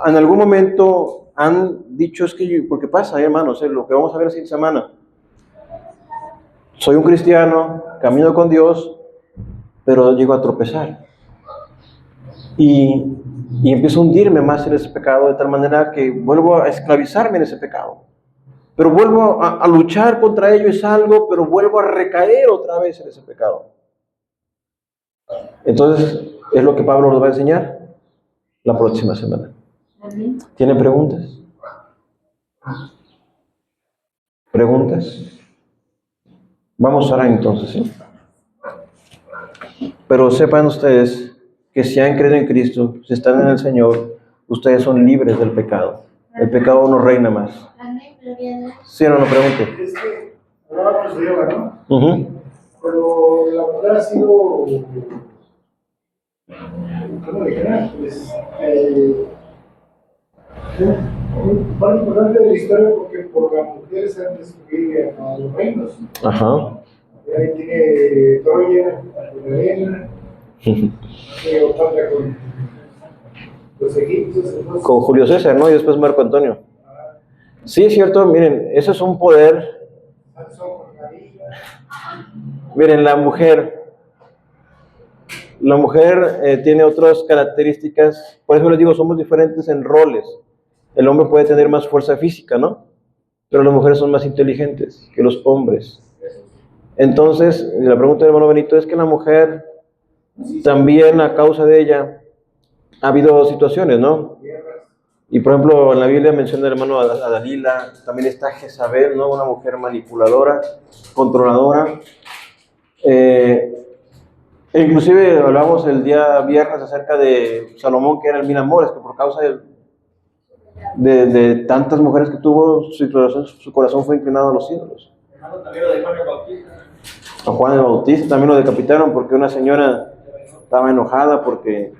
en algún momento han dicho, es que, porque pasa, hermanos, lo que vamos a ver esta semana. Soy un cristiano, camino con Dios, pero llego a tropezar. Y empiezo a hundirme más en ese pecado, de tal manera que vuelvo a esclavizarme en ese pecado. Pero vuelvo a luchar contra ello y salgo, pero vuelvo a recaer otra vez en ese pecado. Entonces, es lo que Pablo nos va a enseñar la próxima semana. ¿Tienen preguntas? ¿Preguntas? Vamos a orar entonces, ¿sí? Pero sepan ustedes que si han creído en Cristo, si están en el Señor, ustedes son libres del pecado. El pecado no reina más. ¿Sí o no? No pregunte. Es que hablábamos de Eva, ¿no? Ujú. Pero la mujer ha sido, ¿cómo le llaman? Pues, un parte importante de la historia porque por la mujer se han destruido a los reinos. Ajá. Ahí tiene Troya, Helena, Cleopatra con los egipcios. Entonces, Con Julio César, ¿no? Y después Marco Antonio. Sí, es cierto, miren, eso es un poder. Sansón con María. Miren, la mujer tiene otras características, por eso les digo, somos diferentes en roles. El hombre puede tener más fuerza física, ¿no? Pero las mujeres son más inteligentes que los hombres. Entonces, la pregunta del hermano Benito es que la mujer, también a causa de ella, ha habido situaciones, ¿no? Y por ejemplo, en la Biblia menciona el hermano a Dalila, también está Jezabel, ¿no? Una mujer manipuladora, controladora. E inclusive hablamos el día viernes acerca de Salomón, que era el mil amores, que por causa de tantas mujeres que tuvo, su corazón fue inclinado a los ídolos. También lo de Juan el Bautista. A Juan el Bautista también lo decapitaron porque una señora estaba enojada porque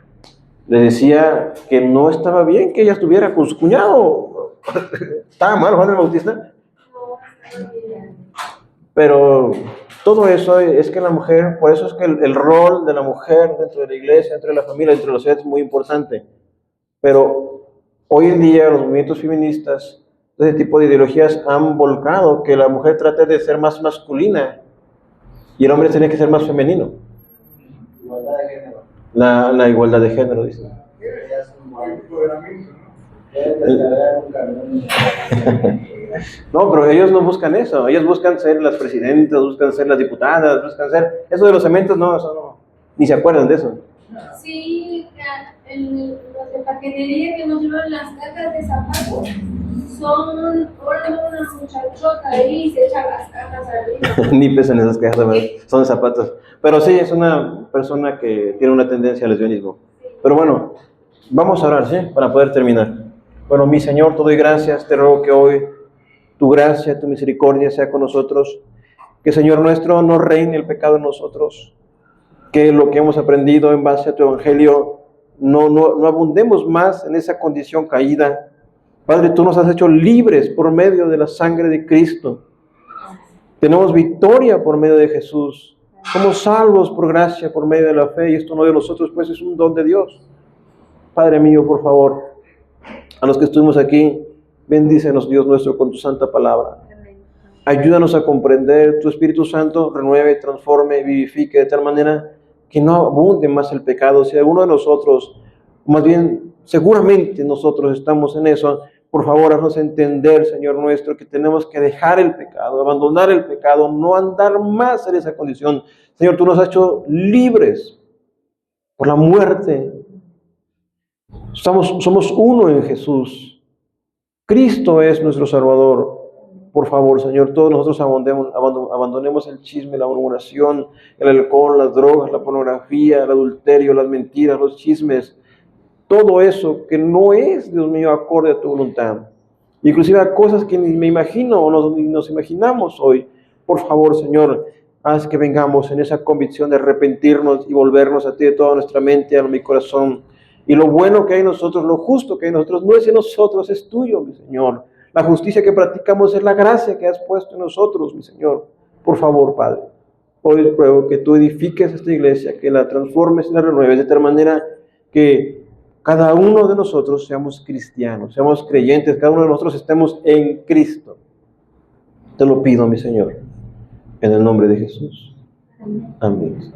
le decía que no estaba bien que ella estuviera con su cuñado. Estaba mal Juan el Bautista. Pero todo eso es que la mujer, por eso es que el rol de la mujer dentro de la iglesia, dentro de la familia, dentro de la sociedad es muy importante. Pero hoy en día los movimientos feministas, ese tipo de ideologías han volcado que la mujer trate de ser más masculina y el hombre tiene que ser más femenino. Igualdad de género. La igualdad de género, dice. Empoderamiento, ¿no? Deben descargar un camión. No, pero ellos no buscan eso. Ellos buscan ser las presidentas, buscan ser las diputadas, buscan ser... Eso de los cementos, no, eso no. Ni se acuerdan de eso. Sí, los de paquetería que nos llevan las cajas de zapatos son ahora una muchachota ahí y se echan las cajas arriba. Ni pesan esas cajas, ¿verdad? Son de zapatos. Pero sí, es una persona que tiene una tendencia al lesbianismo. Pero bueno, vamos a orar, ¿sí? Para poder terminar. Bueno, mi Señor, te doy gracias. Te ruego que hoy tu gracia, tu misericordia sea con nosotros. Que, Señor nuestro, no reine el pecado en nosotros. Que lo que hemos aprendido en base a tu evangelio no abundemos más en esa condición caída. Padre, tú nos has hecho libres por medio de la sangre de Cristo. Tenemos victoria por medio de Jesús. Somos salvos por gracia, por medio de la fe, y esto no de nosotros, pues es un don de Dios. Padre mío, por favor, a los que estuvimos aquí, bendícenos, Dios nuestro, con tu santa palabra. Ayúdanos a comprender, tu Espíritu Santo renueve, transforme, vivifique de tal manera que no abunde más el pecado. Si alguno de nosotros, más bien seguramente nosotros estamos en eso, por favor, haznos entender, Señor nuestro, que tenemos que dejar el pecado, abandonar el pecado, no andar más en esa condición. Señor, tú nos has hecho libres por la muerte. Somos uno en Jesús. Cristo es nuestro Salvador. Por favor, Señor, todos nosotros abandonemos el chisme, la murmuración, el alcohol, las drogas, la pornografía, el adulterio, las mentiras, los chismes. Todo eso que no es, Dios mío, acorde a tu voluntad. Inclusive a cosas que ni me imagino o nos imaginamos hoy. Por favor, Señor, haz que vengamos en esa convicción de arrepentirnos y volvernos a ti de toda nuestra mente, alma y corazón. Y lo bueno que hay en nosotros, lo justo que hay en nosotros, no es en nosotros, es tuyo, mi Señor. La justicia que practicamos es la gracia que has puesto en nosotros, mi Señor. Por favor, Padre, hoy ruego que tú edifiques esta iglesia, que la transformes y la renueves de tal manera que cada uno de nosotros seamos cristianos, seamos creyentes, cada uno de nosotros estemos en Cristo. Te lo pido, mi Señor, en el nombre de Jesús. Amén.